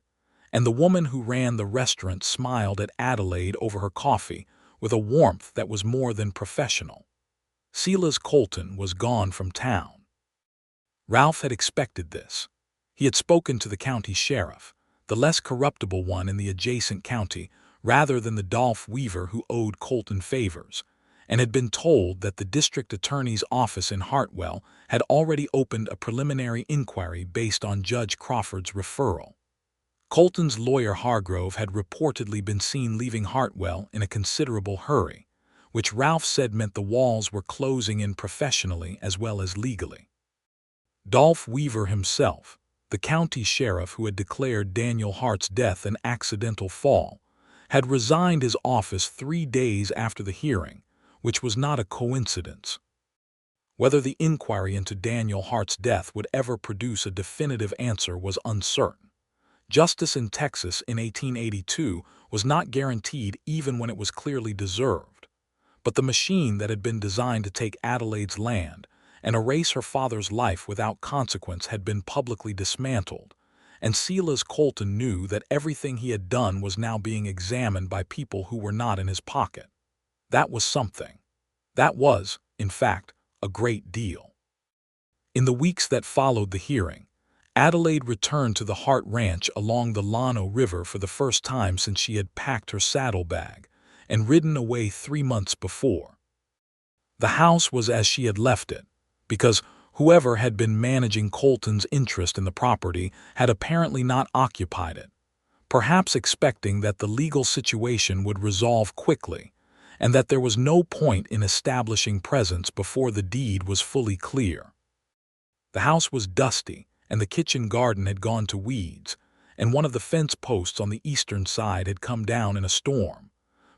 S1: and the woman who ran the restaurant smiled at Adelaide over her coffee with a warmth that was more than professional. Silas Colton was gone from town. Ralph had expected this. He had spoken to the county sheriff, the less corruptible one in the adjacent county, rather than the Dolph Weaver who owed Colton favors, and had been told that the district attorney's office in Hartwell had already opened a preliminary inquiry based on Judge Crawford's referral. Colton's lawyer Hargrove had reportedly been seen leaving Hartwell in a considerable hurry, which Ralph said meant the walls were closing in professionally as well as legally. Dolph Weaver himself, the county sheriff who had declared Daniel Hart's death an accidental fall, had resigned his office 3 days after the hearing, which was not a coincidence. Whether the inquiry into Daniel Hart's death would ever produce a definitive answer was uncertain. Justice in Texas in 1882 was not guaranteed even when it was clearly deserved. But the machine that had been designed to take Adelaide's land and erase her father's life without consequence had been publicly dismantled, and Silas Colton knew that everything he had done was now being examined by people who were not in his pocket. That was something. That was, in fact, a great deal. In the weeks that followed the hearing, Adelaide returned to the Hart Ranch along the Llano River for the first time since she had packed her saddlebag and ridden away 3 months before. The house was as she had left it, because whoever had been managing Colton's interest in the property had apparently not occupied it, perhaps expecting that the legal situation would resolve quickly, and that there was no point in establishing presence before the deed was fully clear. The house was dusty, and the kitchen garden had gone to weeds, and one of the fence posts on the eastern side had come down in a storm,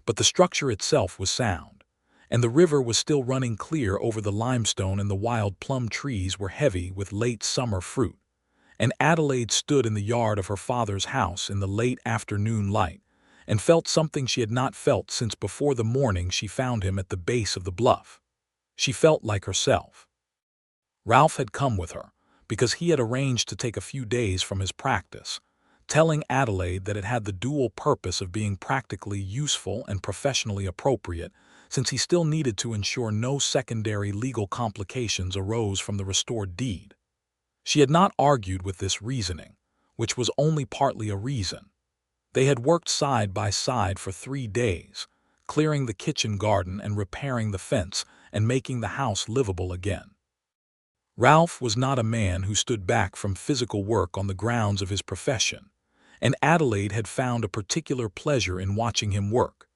S1: but the structure itself was sound, and the river was still running clear over the limestone, and the wild plum trees were heavy with late summer fruit. And Adelaide stood in the yard of her father's house in the late afternoon light, and felt something she had not felt since before the morning she found him at the base of the bluff. She felt like herself. Ralph had come with her, because he had arranged to take a few days from his practice, telling Adelaide that it had the dual purpose of being practically useful and professionally appropriate, since he still needed to ensure no secondary legal complications arose from the restored deed. She had not argued with this reasoning, which was only partly a reason. They had worked side by side for 3 days, clearing the kitchen garden and repairing the fence and making the house livable again. Ralph was not a man who stood back from physical work on the grounds of his profession, and Adelaide had found a particular pleasure in watching him work.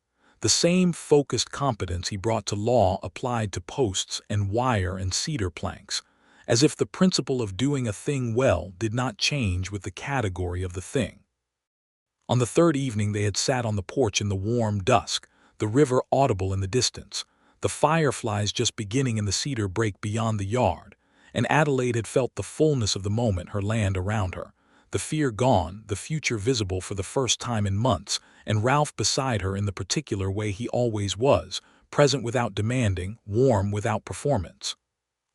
S1: The same focused competence he brought to law applied to posts and wire and cedar planks, as if the principle of doing a thing well did not change with the category of the thing. On the 3rd evening they had sat on the porch in the warm dusk, the river audible in the distance, the fireflies just beginning in the cedar brake beyond the yard, and Adelaide had felt the fullness of the moment, her land around her, the fear gone, the future visible for the first time in months, and Ralph beside her in the particular way he always was, present without demanding, warm without performance.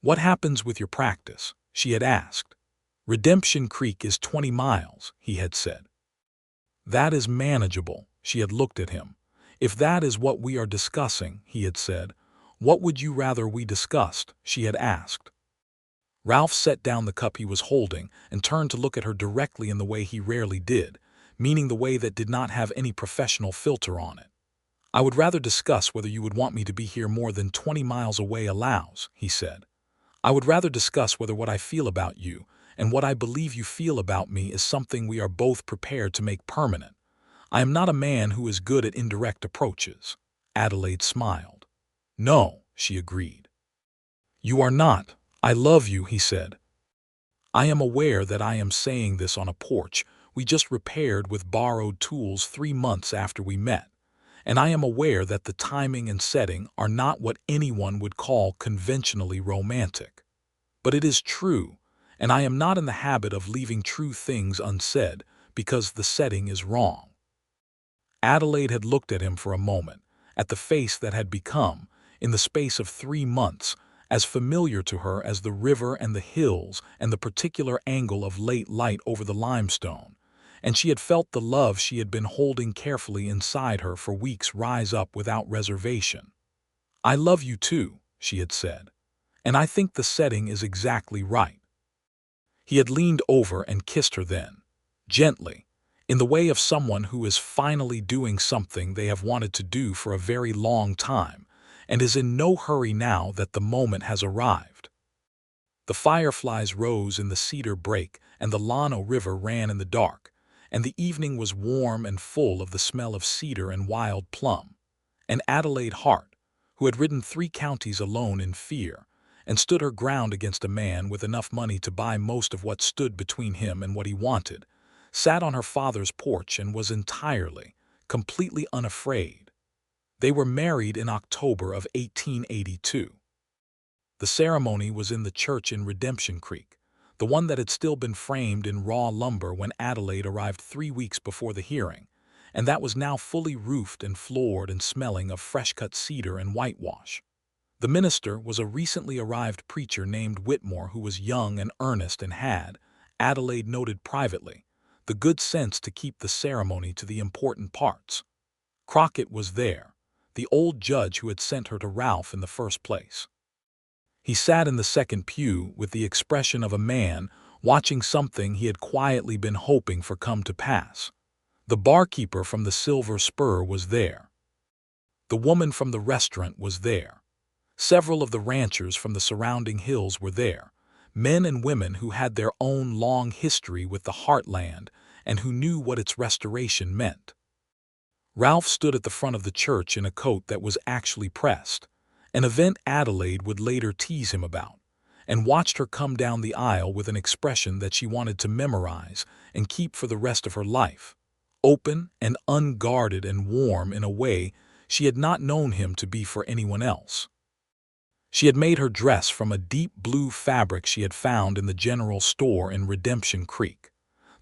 S1: "What happens with your practice?" she had asked. "Redemption Creek is 20 miles, he had said. "That is manageable," she had looked at him. "If that is what we are discussing," he had said, "What would you rather we discussed?" she had asked. Ralph set down the cup he was holding and turned to look at her directly in the way he rarely did, meaning the way that did not have any professional filter on it. "I would rather discuss whether you would want me to be here more than 20 miles away allows," he said. "I would rather discuss whether what I feel about you and what I believe you feel about me is something we are both prepared to make permanent. I am not a man who is good at indirect approaches." Adelaide smiled. "No," she agreed. "You are not. I love you," he said. "I am aware that I am saying this on a porch we just repaired with borrowed tools 3 months after we met, and I am aware that the timing and setting are not what anyone would call conventionally romantic. But it is true, and I am not in the habit of leaving true things unsaid because the setting is wrong." Adelaide had looked at him for a moment, at the face that had become, in the space of 3 months, as familiar to her as the river and the hills and the particular angle of late light over the limestone, and she had felt the love she had been holding carefully inside her for weeks rise up without reservation. "I love you too," she had said, "and I think the setting is exactly right." He had leaned over and kissed her then, gently, in the way of someone who is finally doing something they have wanted to do for a very long time, and is in no hurry now that the moment has arrived. The fireflies rose in the cedar brake and the Llano River ran in the dark, and the evening was warm and full of the smell of cedar and wild plum. And Adelaide Hart, who had ridden 3 counties alone in fear, and stood her ground against a man with enough money to buy most of what stood between him and what he wanted, sat on her father's porch and was entirely, completely unafraid. They were married in October of 1882. The ceremony was in the church in Redemption Creek, the one that had still been framed in raw lumber when Adelaide arrived 3 weeks before the hearing, and that was now fully roofed and floored and smelling of fresh-cut cedar and whitewash. The minister was a recently arrived preacher named Whitmore who was young and earnest and had, Adelaide noted privately, the good sense to keep the ceremony to the important parts. Crockett was there, the old judge who had sent her to Ralph in the first place. He sat in the second pew with the expression of a man watching something he had quietly been hoping for come to pass. The barkeeper from the Silver Spur was there. The woman from the restaurant was there. Several of the ranchers from the surrounding hills were there, men and women who had their own long history with the Heartland and who knew what its restoration meant. Ralph stood at the front of the church in a coat that was actually pressed, an event Adelaide would later tease him about, and watched her come down the aisle with an expression that she wanted to memorize and keep for the rest of her life, open and unguarded and warm in a way she had not known him to be for anyone else. She had made her dress from a deep blue fabric she had found in the general store in Redemption Creek,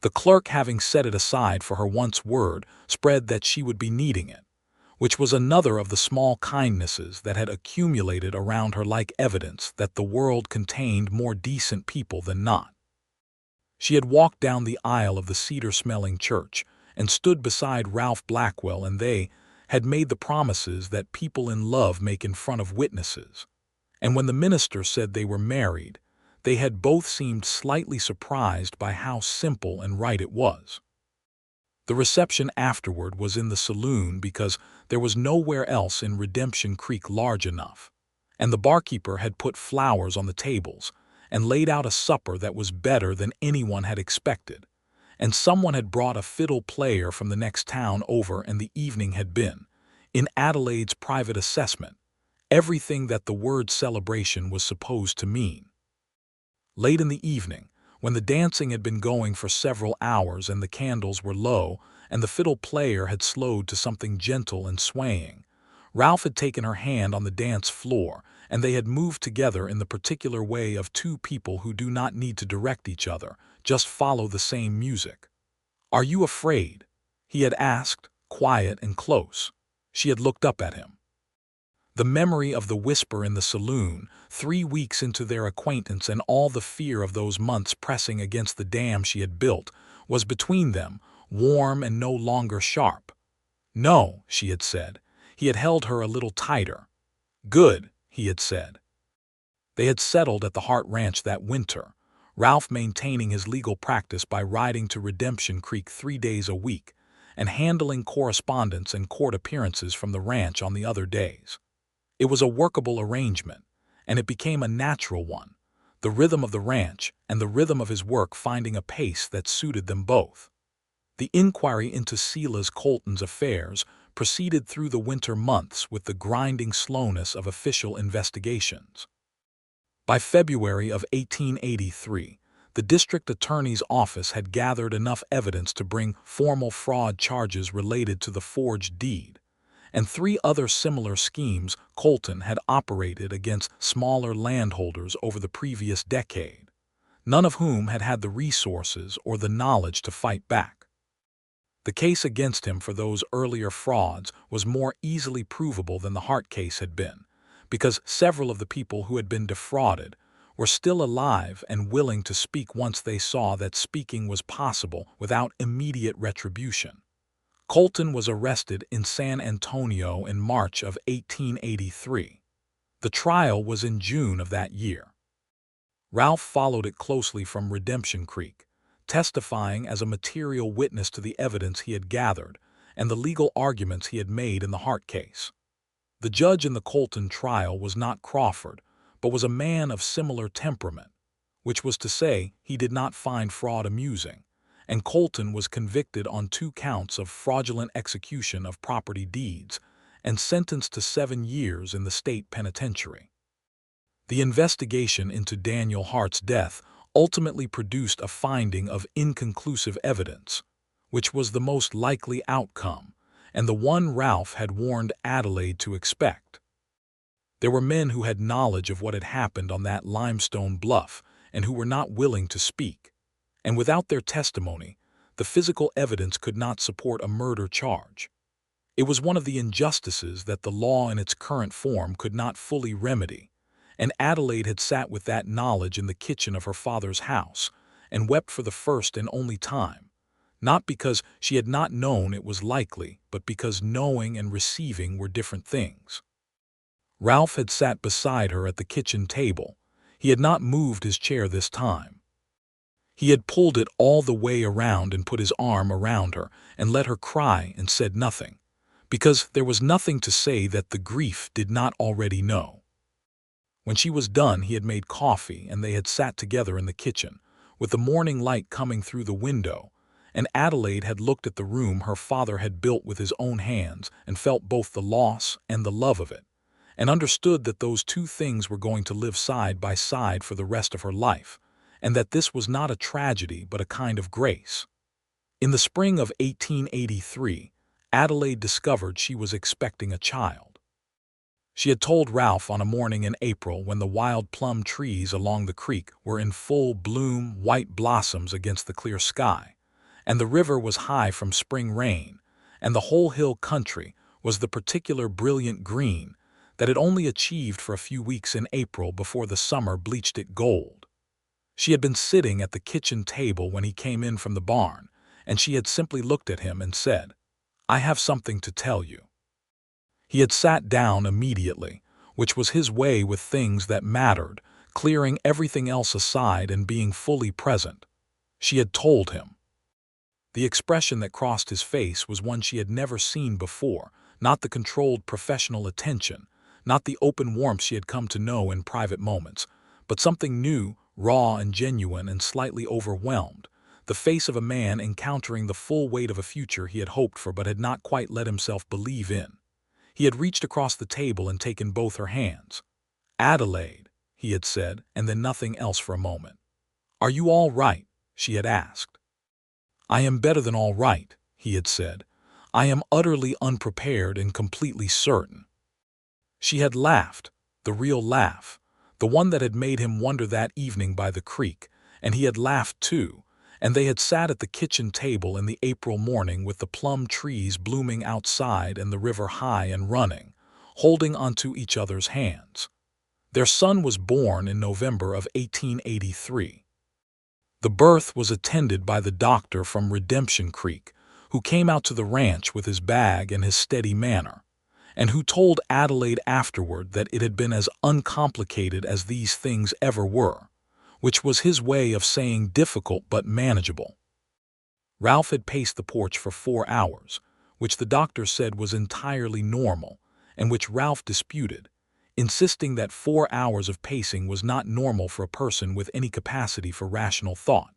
S1: the clerk having set it aside for her once word spread that she would be needing it, which was another of the small kindnesses that had accumulated around her like evidence that the world contained more decent people than not. She had walked down the aisle of the cedar-smelling church and stood beside Ralph Blackwell, and they had made the promises that people in love make in front of witnesses. And when the minister said they were married, they had both seemed slightly surprised by how simple and right it was. The reception afterward was in the saloon because there was nowhere else in Redemption Creek large enough, and the barkeeper had put flowers on the tables and laid out a supper that was better than anyone had expected, and someone had brought a fiddle player from the next town over, and the evening had been, in Adelaide's private assessment, everything that the word celebration was supposed to mean. Late in the evening, when the dancing had been going for several hours and the candles were low and the fiddle player had slowed to something gentle and swaying, Ralph had taken her hand on the dance floor and they had moved together in the particular way of 2 people who do not need to direct each other, just follow the same music. "Are you afraid?" he had asked, quiet and close. She had looked up at him. The memory of the whisper in the saloon, 3 weeks into their acquaintance and all the fear of those months pressing against the dam she had built, was between them, warm and no longer sharp. "No," she had said. He had held her a little tighter. "Good," he had said. They had settled at the Hart Ranch that winter, Ralph maintaining his legal practice by riding to Redemption Creek 3 days a week and handling correspondence and court appearances from the ranch on the other days. It was a workable arrangement, and it became a natural one, the rhythm of the ranch and the rhythm of his work finding a pace that suited them both. The inquiry into Silas Colton's affairs proceeded through the winter months with the grinding slowness of official investigations. By February of 1883, the district attorney's office had gathered enough evidence to bring formal fraud charges related to the forged deed, and 3 other similar schemes Colton had operated against smaller landholders over the previous decade, none of whom had had the resources or the knowledge to fight back. The case against him for those earlier frauds was more easily provable than the Hart case had been, because several of the people who had been defrauded were still alive and willing to speak once they saw that speaking was possible without immediate retribution. Colton was arrested in San Antonio in March of 1883. The trial was in June of that year. Ralph followed it closely from Redemption Creek, testifying as a material witness to the evidence he had gathered and the legal arguments he had made in the Hart case. The judge in the Colton trial was not Crawford, but was a man of similar temperament, which was to say he did not find fraud amusing, and Colton was convicted on 2 counts of fraudulent execution of property deeds and sentenced to 7 years in the state penitentiary. The investigation into Daniel Hart's death ultimately produced a finding of inconclusive evidence, which was the most likely outcome, and the one Ralph had warned Adelaide to expect. There were men who had knowledge of what had happened on that limestone bluff and who were not willing to speak, and without their testimony, the physical evidence could not support a murder charge. It was one of the injustices that the law in its current form could not fully remedy, and Adelaide had sat with that knowledge in the kitchen of her father's house and wept for the first and only time, not because she had not known it was likely, but because knowing and receiving were different things. Ralph had sat beside her at the kitchen table. He had not moved his chair this time. He had pulled it all the way around and put his arm around her and let her cry and said nothing, because there was nothing to say that the grief did not already know. When she was done, he had made coffee and they had sat together in the kitchen, with the morning light coming through the window, and Adelaide had looked at the room her father had built with his own hands and felt both the loss and the love of it, and understood that those 2 things were going to live side by side for the rest of her life, and that this was not a tragedy but a kind of grace. In the spring of 1883, Adelaide discovered she was expecting a child. She had told Ralph on a morning in April when the wild plum trees along the creek were in full bloom, white blossoms against the clear sky, and the river was high from spring rain, and the whole hill country was the particular brilliant green that it only achieved for a few weeks in April before the summer bleached it gold. She had been sitting at the kitchen table when he came in from the barn, and she had simply looked at him and said, "I have something to tell you." He had sat down immediately, which was his way with things that mattered, clearing everything else aside and being fully present. She had told him. The expression that crossed his face was one she had never seen before, not the controlled professional attention, not the open warmth she had come to know in private moments, but something new, raw and genuine and slightly overwhelmed, the face of a man encountering the full weight of a future he had hoped for but had not quite let himself believe in. He had reached across the table and taken both her hands. "Adelaide," he had said, and then nothing else for a moment. "Are you all right?" she had asked. "I am better than all right," he had said. "I am utterly unprepared and completely certain." She had laughed, the real laugh, the one that had made him wonder that evening by the creek, and he had laughed too, and they had sat at the kitchen table in the April morning with the plum trees blooming outside and the river high and running, holding onto each other's hands. Their son was born in November of 1883. The birth was attended by the doctor from Redemption Creek, who came out to the ranch with his bag and his steady manner, and who told Adelaide afterward that it had been as uncomplicated as these things ever were, which was his way of saying difficult but manageable. Ralph had paced the porch for 4 hours, which the doctor said was entirely normal, and which Ralph disputed, insisting that 4 hours of pacing was not normal for a person with any capacity for rational thought.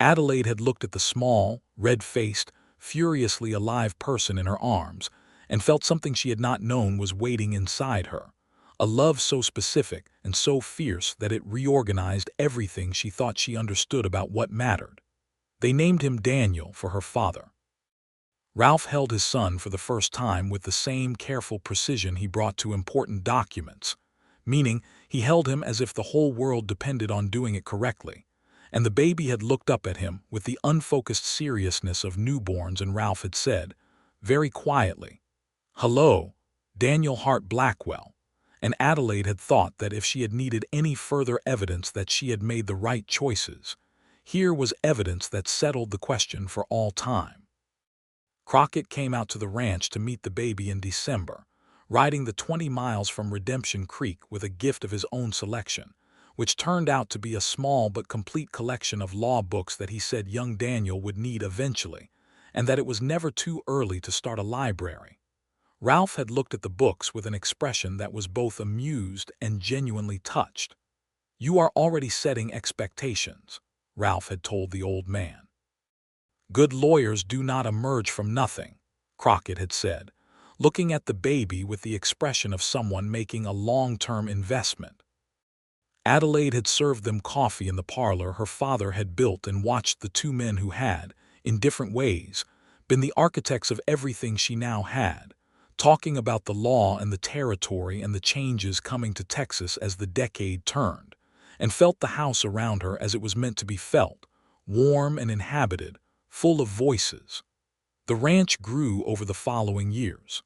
S1: Adelaide had looked at the small, red-faced, furiously alive person in her arms, and felt something she had not known was waiting inside her, a love so specific and so fierce that it reorganized everything she thought she understood about what mattered. They named him Daniel for her father. Ralph held his son for the first time with the same careful precision he brought to important documents, meaning he held him as if the whole world depended on doing it correctly, and the baby had looked up at him with the unfocused seriousness of newborns, and Ralph had said, very quietly, "Hello, Daniel Hart Blackwell," and Adelaide had thought that if she had needed any further evidence that she had made the right choices, here was evidence that settled the question for all time. Crockett came out to the ranch to meet the baby in December, riding the 20 miles from Redemption Creek with a gift of his own selection, which turned out to be a small but complete collection of law books that he said young Daniel would need eventually, and that it was never too early to start a library. Ralph had looked at the books with an expression that was both amused and genuinely touched. "You are already setting expectations," Ralph had told the old man. "Good lawyers do not emerge from nothing," Crockett had said, looking at the baby with the expression of someone making a long-term investment. Adelaide had served them coffee in the parlor her father had built and watched the two men who had, in different ways, been the architects of everything she now had, talking about the law and the territory and the changes coming to Texas as the decade turned, and felt the house around her as it was meant to be felt, warm and inhabited, full of voices. The ranch grew over the following years.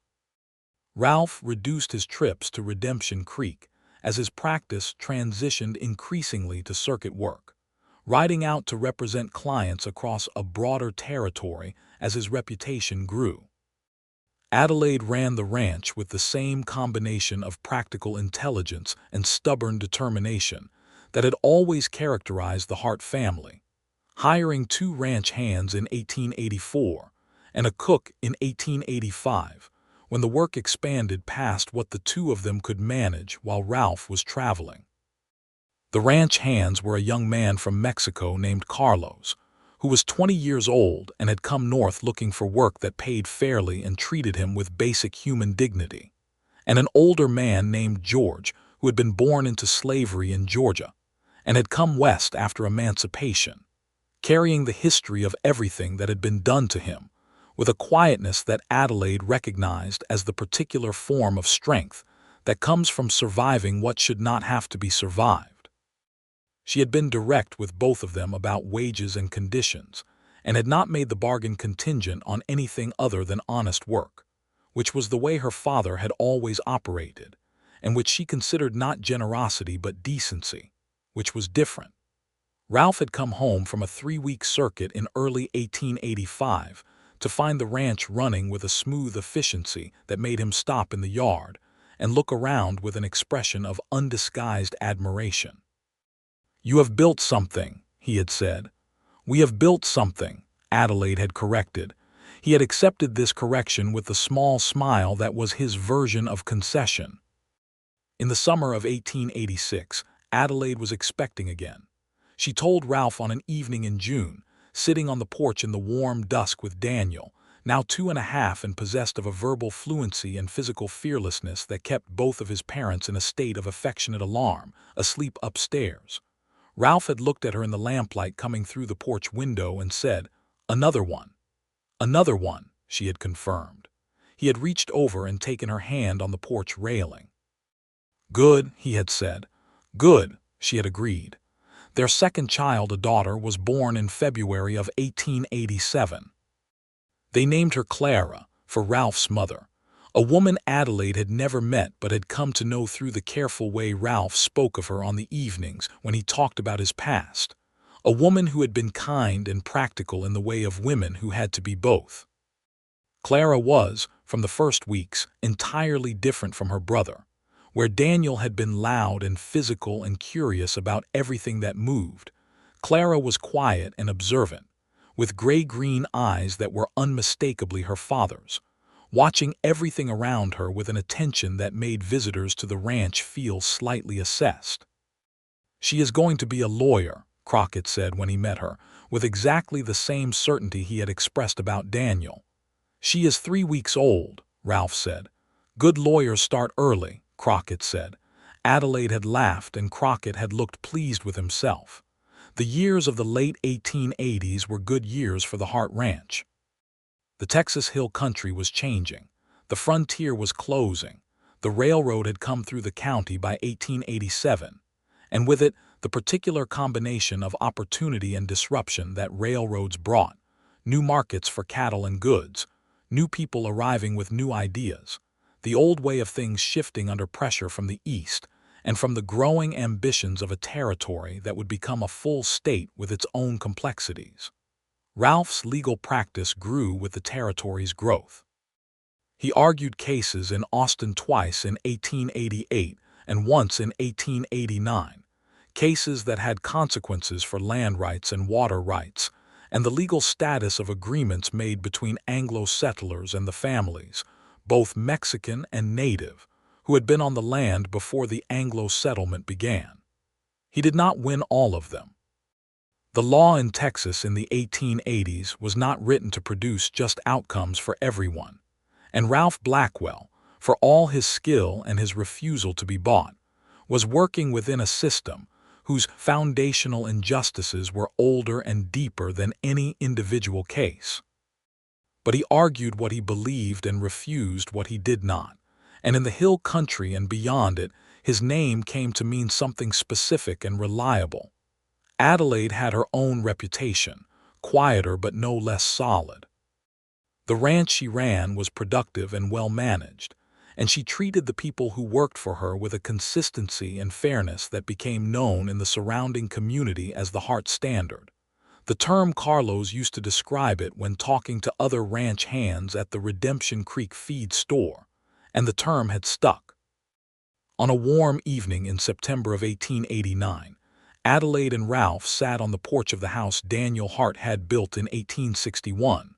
S1: Ralph reduced his trips to Redemption Creek as his practice transitioned increasingly to circuit work, riding out to represent clients across a broader territory as his reputation grew. Adelaide ran the ranch with the same combination of practical intelligence and stubborn determination that had always characterized the Hart family, hiring 2 ranch hands in 1884 and a cook in 1885, when the work expanded past what the two of them could manage while Ralph was traveling. The ranch hands were a young man from Mexico named Carlos, who was 20 years old and had come north looking for work that paid fairly and treated him with basic human dignity, and an older man named George who had been born into slavery in Georgia and had come west after emancipation, carrying the history of everything that had been done to him, with a quietness that Adelaide recognized as the particular form of strength that comes from surviving what should not have to be survived. She had been direct with both of them about wages and conditions, and had not made the bargain contingent on anything other than honest work, which was the way her father had always operated, and which she considered not generosity but decency, which was different. Ralph had come home from a 3-week circuit in early 1885 to find the ranch running with a smooth efficiency that made him stop in the yard and look around with an expression of undisguised admiration. "You have built something," he had said. "We have built something," Adelaide had corrected. He had accepted this correction with the small smile that was his version of concession. In the summer of 1886, Adelaide was expecting again. She told Ralph on an evening in June, sitting on the porch in the warm dusk with Daniel, now 2.5 and possessed of a verbal fluency and physical fearlessness that kept both of his parents in a state of affectionate alarm, asleep upstairs. Ralph had looked at her in the lamplight coming through the porch window and said, "Another one." "Another one," she had confirmed. He had reached over and taken her hand on the porch railing. "Good," he had said. "Good," she had agreed. Their second child, a daughter, was born in February of 1887. They named her Clara, for Ralph's mother, a woman Adelaide had never met but had come to know through the careful way Ralph spoke of her on the evenings when he talked about his past, a woman who had been kind and practical in the way of women who had to be both. Clara was, from the first weeks, entirely different from her brother. Where Daniel had been loud and physical and curious about everything that moved, Clara was quiet and observant, with gray-green eyes that were unmistakably her father's, watching everything around her with an attention that made visitors to the ranch feel slightly assessed. "She is going to be a lawyer," Crockett said when he met her, with exactly the same certainty he had expressed about Daniel. "She is 3 weeks old," Ralph said. "Good lawyers start early," Crockett said. Adelaide had laughed and Crockett had looked pleased with himself. The years of the late 1880s were good years for the Hart Ranch. The Texas Hill Country was changing. The frontier was closing. The railroad had come through the county by 1887, and with it, the particular combination of opportunity and disruption that railroads brought: new markets for cattle and goods, new people arriving with new ideas, the old way of things shifting under pressure from the east, and from the growing ambitions of a territory that would become a full state with its own complexities. Ralph's legal practice grew with the territory's growth. He argued cases in Austin twice in 1888 and once in 1889, cases that had consequences for land rights and water rights, and the legal status of agreements made between Anglo settlers and the families, both Mexican and native, who had been on the land before the Anglo settlement began. He did not win all of them. The law in Texas in the 1880s was not written to produce just outcomes for everyone, and Ralph Blackwell, for all his skill and his refusal to be bought, was working within a system whose foundational injustices were older and deeper than any individual case. But he argued what he believed and refused what he did not, and in the hill country and beyond it, his name came to mean something specific and reliable. Adelaide had her own reputation, quieter but no less solid. The ranch she ran was productive and well managed, and she treated the people who worked for her with a consistency and fairness that became known in the surrounding community as the Hart Standard. The term Carlos used to describe it when talking to other ranch hands at the Redemption Creek feed store, and the term had stuck. On a warm evening in September of 1889, Adelaide and Ralph sat on the porch of the house Daniel Hart had built in 1861,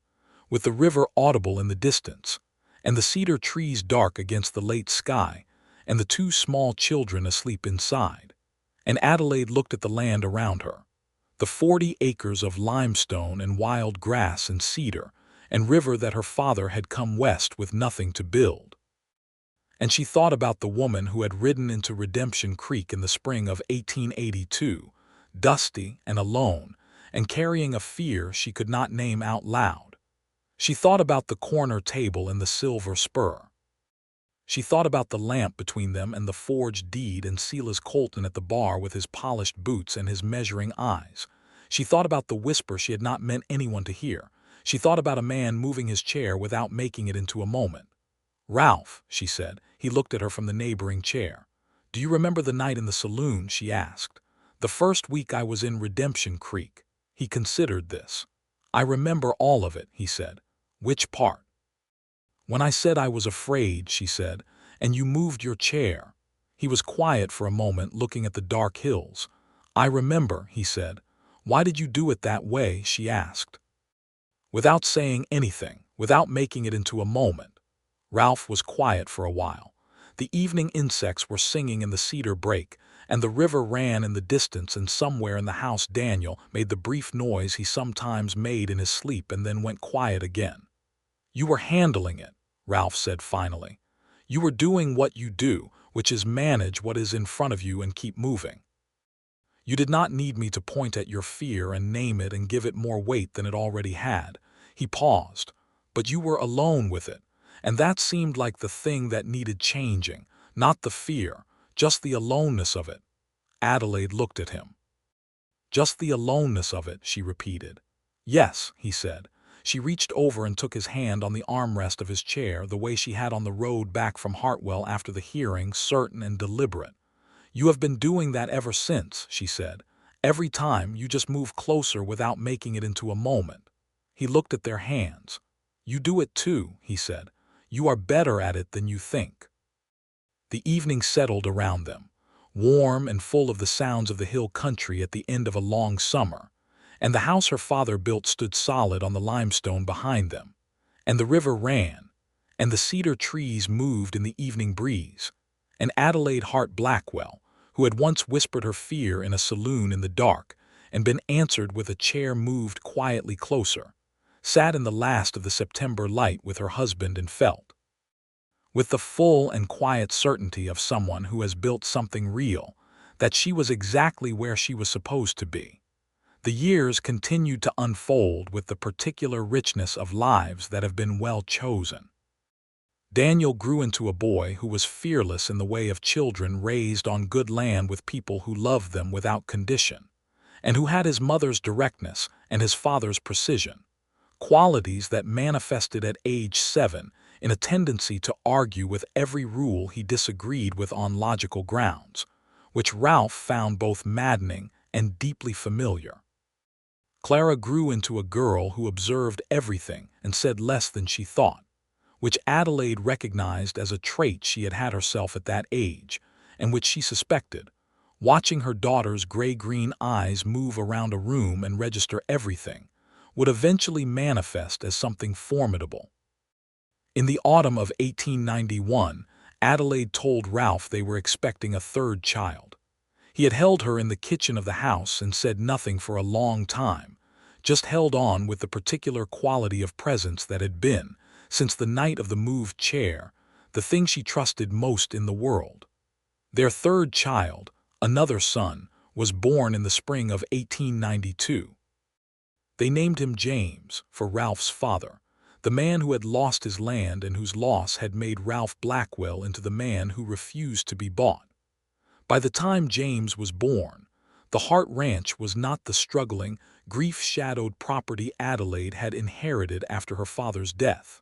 S1: with the river audible in the distance, and the cedar trees dark against the late sky, and the 2 small children asleep inside. And Adelaide looked at the land around her, the 40 acres of limestone and wild grass and cedar and river that her father had come west with nothing to build. And she thought about the woman who had ridden into Redemption Creek in the spring of 1882, dusty and alone, and carrying a fear she could not name out loud. She thought about the corner table and the silver spur. She thought about the lamp between them and the forged deed and Silas Colton at the bar with his polished boots and his measuring eyes. She thought about the whisper she had not meant anyone to hear. She thought about a man moving his chair without making it into a moment. "Ralph," she said. He looked at her from the neighboring chair. "Do you remember the night in the saloon?" she asked. "The first week I was in Redemption Creek." He considered this. "I remember all of it," he said. "Which part?" "When I said I was afraid," she said, "and you moved your chair." He was quiet for a moment, looking at the dark hills. "I remember," he said. "Why did you do it that way?" she asked. Without saying anything, without making it into a moment, Ralph was quiet for a while. The evening insects were singing in the cedar brake, and the river ran in the distance, and somewhere in the house Daniel made the brief noise he sometimes made in his sleep and then went quiet again. "You were handling it," Ralph said finally. "You were doing what you do, which is manage what is in front of you and keep moving. You did not need me to point at your fear and name it and give it more weight than it already had." He paused. "But you were alone with it. And that seemed like the thing that needed changing, not the fear, just the aloneness of it." Adelaide looked at him. "Just the aloneness of it," she repeated. "Yes," he said. She reached over and took his hand on the armrest of his chair the way she had on the road back from Hartwell after the hearing, certain and deliberate. "You have been doing that ever since," she said. "Every time you just move closer without making it into a moment." He looked at their hands. "You do it too," he said. "You are better at it than you think." The evening settled around them, warm and full of the sounds of the hill country at the end of a long summer, and the house her father built stood solid on the limestone behind them, and the river ran, and the cedar trees moved in the evening breeze, and Adelaide Hart Blackwell, who had once whispered her fear in a saloon in the dark and been answered with a chair moved quietly closer, sat in the last of the September light with her husband and felt, with the full and quiet certainty of someone who has built something real, that she was exactly where she was supposed to be. The years continued to unfold with the particular richness of lives that have been well chosen. Daniel grew into a boy who was fearless in the way of children raised on good land with people who loved them without condition, and who had his mother's directness and his father's precision, qualities that manifested at age 7 in a tendency to argue with every rule he disagreed with on logical grounds, which Ralph found both maddening and deeply familiar. Clara grew into a girl who observed everything and said less than she thought, which Adelaide recognized as a trait she had had herself at that age, and which she suspected, watching her daughter's gray-green eyes move around a room and register everything, would eventually manifest as something formidable. In the autumn of 1891, Adelaide told Ralph they were expecting a third child. He had held her in the kitchen of the house and said nothing for a long time, just held on with the particular quality of presence that had been, since the night of the moved chair, the thing she trusted most in the world. Their third child, another son, was born in the spring of 1892. They named him James, for Ralph's father, the man who had lost his land and whose loss had made Ralph Blackwell into the man who refused to be bought. By the time James was born, the Hart Ranch was not the struggling, grief-shadowed property Adelaide had inherited after her father's death.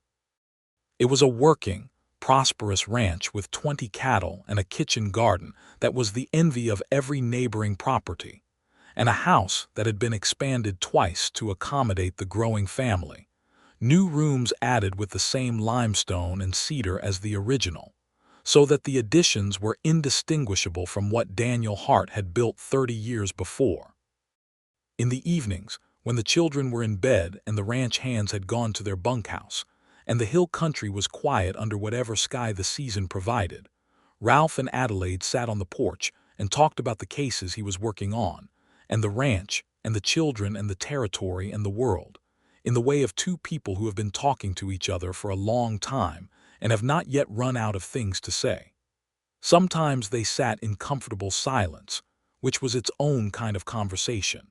S1: It was a working, prosperous ranch with 20 cattle and a kitchen garden that was the envy of every neighboring property, and a house that had been expanded twice to accommodate the growing family, new rooms added with the same limestone and cedar as the original, so that the additions were indistinguishable from what Daniel Hart had built 30 years before. In the evenings, when the children were in bed and the ranch hands had gone to their bunkhouse, and the hill country was quiet under whatever sky the season provided, Ralph and Adelaide sat on the porch and talked about the cases he was working on, and the ranch, and the children and the territory and the world, in the way of two people who have been talking to each other for a long time and have not yet run out of things to say. Sometimes they sat in comfortable silence, which was its own kind of conversation.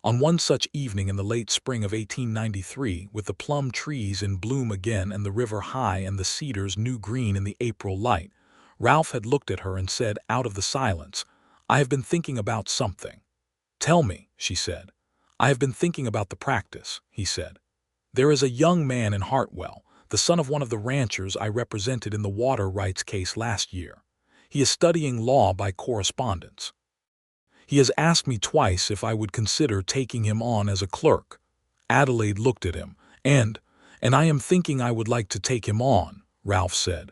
S1: On one such evening in the late spring of 1893, with the plum trees in bloom again and the river high and the cedars new green in the April light, Ralph had looked at her and said out of the silence, "I have been thinking about something." "Tell me," she said. "I have been thinking about the practice," he said. "There is a young man in Hartwell, the son of one of the ranchers I represented in the water rights case last year. He is studying law by correspondence. He has asked me twice if I would consider taking him on as a clerk." Adelaide looked at him, and I am thinking I would like to take him on," Ralph said.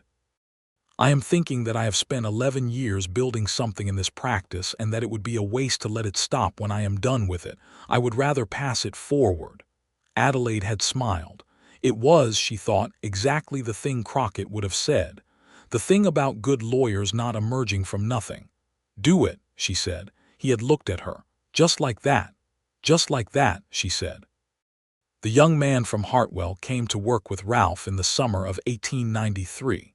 S1: "I am thinking that I have spent 11 years building something in this practice and that it would be a waste to let it stop when I am done with it. I would rather pass it forward." Adelaide had smiled. It was, she thought, exactly the thing Crockett would have said, the thing about good lawyers not emerging from nothing. "Do it," she said. He had looked at her. "Just like that. Just like that," she said. The young man from Hartwell came to work with Ralph in the summer of 1893.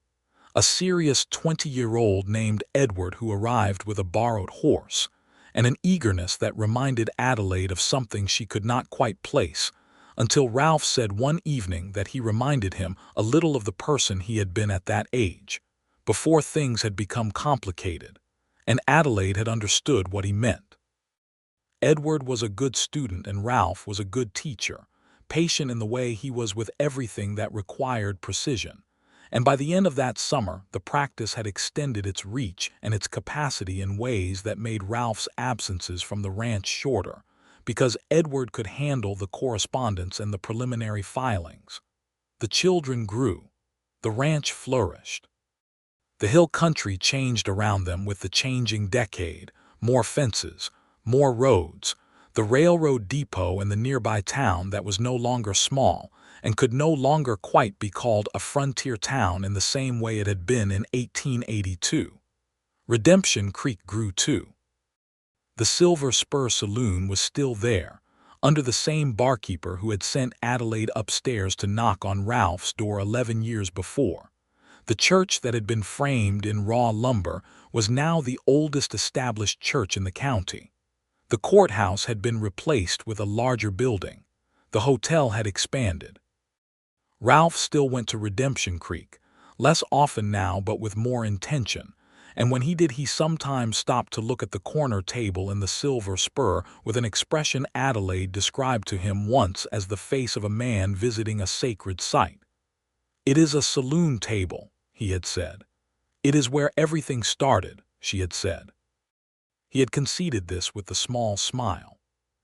S1: A serious 20-year-old named Edward who arrived with a borrowed horse, and an eagerness that reminded Adelaide of something she could not quite place, until Ralph said one evening that he reminded him a little of the person he had been at that age, before things had become complicated, and Adelaide had understood what he meant. Edward was a good student and Ralph was a good teacher, patient in the way he was with everything that required precision, and by the end of that summer the practice had extended its reach and its capacity in ways that made Ralph's absences from the ranch shorter, because Edward could handle the correspondence and the preliminary filings. The children grew. The ranch flourished. The hill country changed around them with the changing decade, more fences, more roads, the railroad depot and the nearby town that was no longer small and could no longer quite be called a frontier town in the same way it had been in 1882. Redemption Creek grew too. The Silver Spur Saloon was still there, under the same barkeeper who had sent Adelaide upstairs to knock on Ralph's door 11 years before. The church that had been framed in raw lumber was now the oldest established church in the county. The courthouse had been replaced with a larger building. The hotel had expanded. Ralph still went to Redemption Creek, less often now but with more intention, and when he did he sometimes stopped to look at the corner table in the Silver Spur with an expression Adelaide described to him once as the face of a man visiting a sacred site. "It is a saloon table," he had said. "It is where everything started," she had said. He had conceded this with a small smile.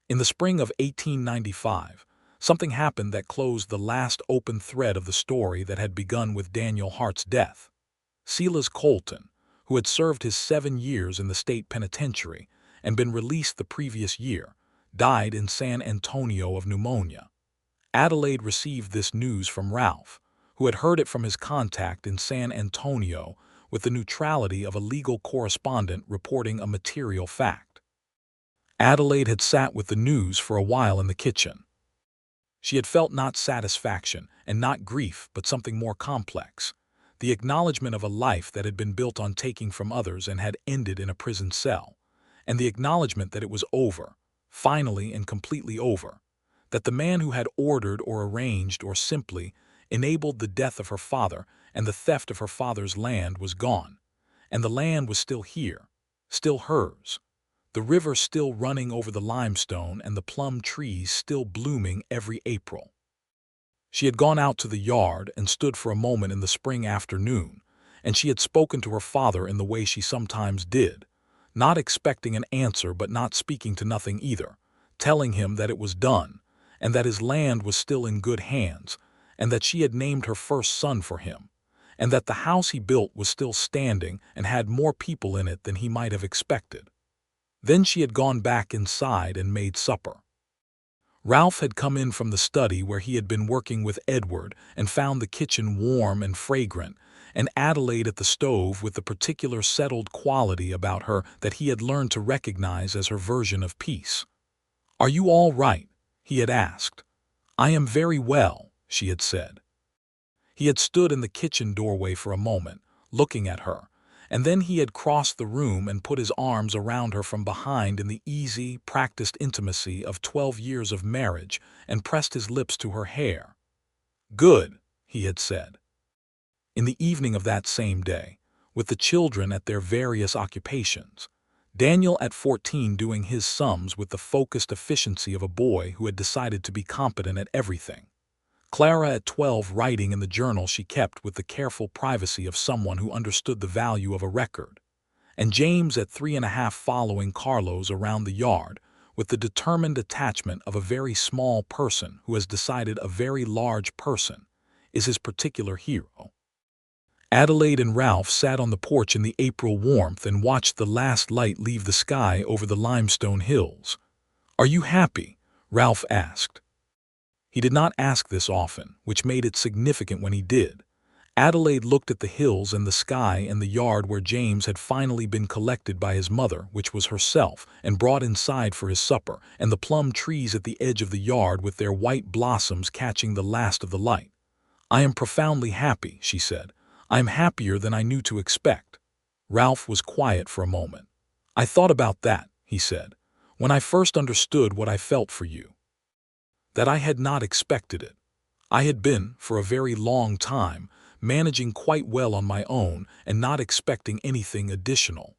S1: In the spring of 1895, something happened that closed the last open thread of the story that had begun with Daniel Hart's death. Silas Colton, who had served his 7 years in the state penitentiary and been released the previous year, died in San Antonio of pneumonia. Adelaide received this news from Ralph, who had heard it from his contact in San Antonio with the neutrality of a legal correspondent reporting a material fact. Adelaide had sat with the news for a while in the kitchen. She had felt not satisfaction and not grief but something more complex, the acknowledgement of a life that had been built on taking from others and had ended in a prison cell, and the acknowledgement that it was over, finally and completely over, that the man who had ordered or arranged or simply enabled the death of her father and the theft of her father's land was gone, and the land was still here, still hers, the river still running over the limestone and the plum trees still blooming every April. She had gone out to the yard and stood for a moment in the spring afternoon, and she had spoken to her father in the way she sometimes did, not expecting an answer but not speaking to nothing either, telling him that it was done, and that his land was still in good hands, and that she had named her first son for him, and that the house he built was still standing and had more people in it than he might have expected. Then she had gone back inside and made supper. Ralph had come in from the study where he had been working with Edward and found the kitchen warm and fragrant, and Adelaide at the stove with the particular settled quality about her that he had learned to recognize as her version of peace. "Are you all right?" he had asked. "I am very well," she had said. He had stood in the kitchen doorway for a moment, looking at her, and then he had crossed the room and put his arms around her from behind in the easy, practiced intimacy of 12 years of marriage and pressed his lips to her hair. "Good," he had said. In the evening of that same day, with the children at their various occupations, Daniel at 14 doing his sums with the focused efficiency of a boy who had decided to be competent at everything, Clara at 12 writing in the journal she kept with the careful privacy of someone who understood the value of a record, and James at 3.5 following Carlos around the yard with the determined attachment of a very small person who has decided a very large person is his particular hero. Adelaide and Ralph sat on the porch in the April warmth and watched the last light leave the sky over the limestone hills. "Are you happy?" Ralph asked. He did not ask this often, which made it significant when he did. Adelaide looked at the hills and the sky and the yard where James had finally been collected by his mother, which was herself, and brought inside for his supper, and the plum trees at the edge of the yard with their white blossoms catching the last of the light. "I am profoundly happy," she said. "I am happier than I knew to expect." Ralph was quiet for a moment. "I thought about that," he said, "when I first understood what I felt for you. That I had not expected it. I had been, for a very long time, managing quite well on my own and not expecting anything additional."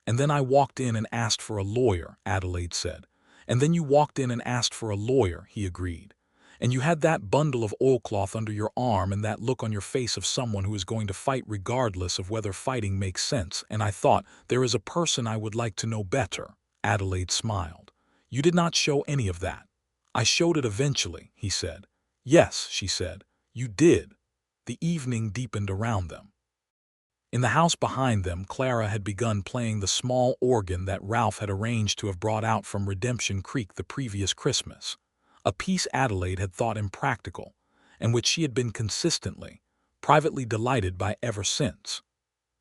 S1: "And then I walked in and asked for a lawyer," Adelaide said. "And then you walked in and asked for a lawyer," he agreed. "And you had that bundle of oilcloth under your arm and that look on your face of someone who is going to fight regardless of whether fighting makes sense, and I thought, there is a person I would like to know better." Adelaide smiled. "You did not show any of that." "I showed it eventually," he said. "Yes," she said, You did. The evening deepened around them. In the house behind them, Clara had begun playing the small organ that Ralph had arranged to have brought out from Redemption Creek the previous Christmas, a piece Adelaide had thought impractical, and which she had been consistently, privately delighted by ever since.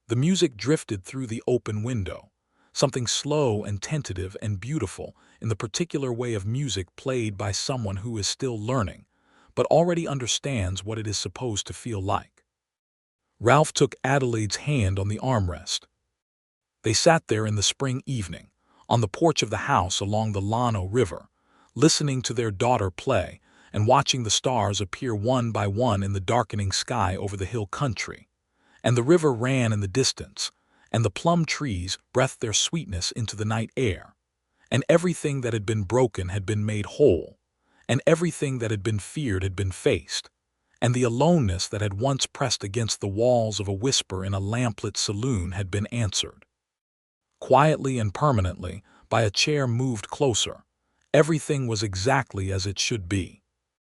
S1: The music drifted through the open window, something slow and tentative and beautiful in the particular way of music played by someone who is still learning, but already understands what it is supposed to feel like. Ralph took Adelaide's hand on the armrest. They sat there in the spring evening, on the porch of the house along the Llano River, listening to their daughter play and watching the stars appear one by one in the darkening sky over the hill country. And the river ran in the distance, and the plum trees breathed their sweetness into the night air, and everything that had been broken had been made whole, and everything that had been feared had been faced, and the aloneness that had once pressed against the walls of a whisper in a lamplit saloon had been answered. Quietly and permanently, by a chair moved closer, everything was exactly as it should be.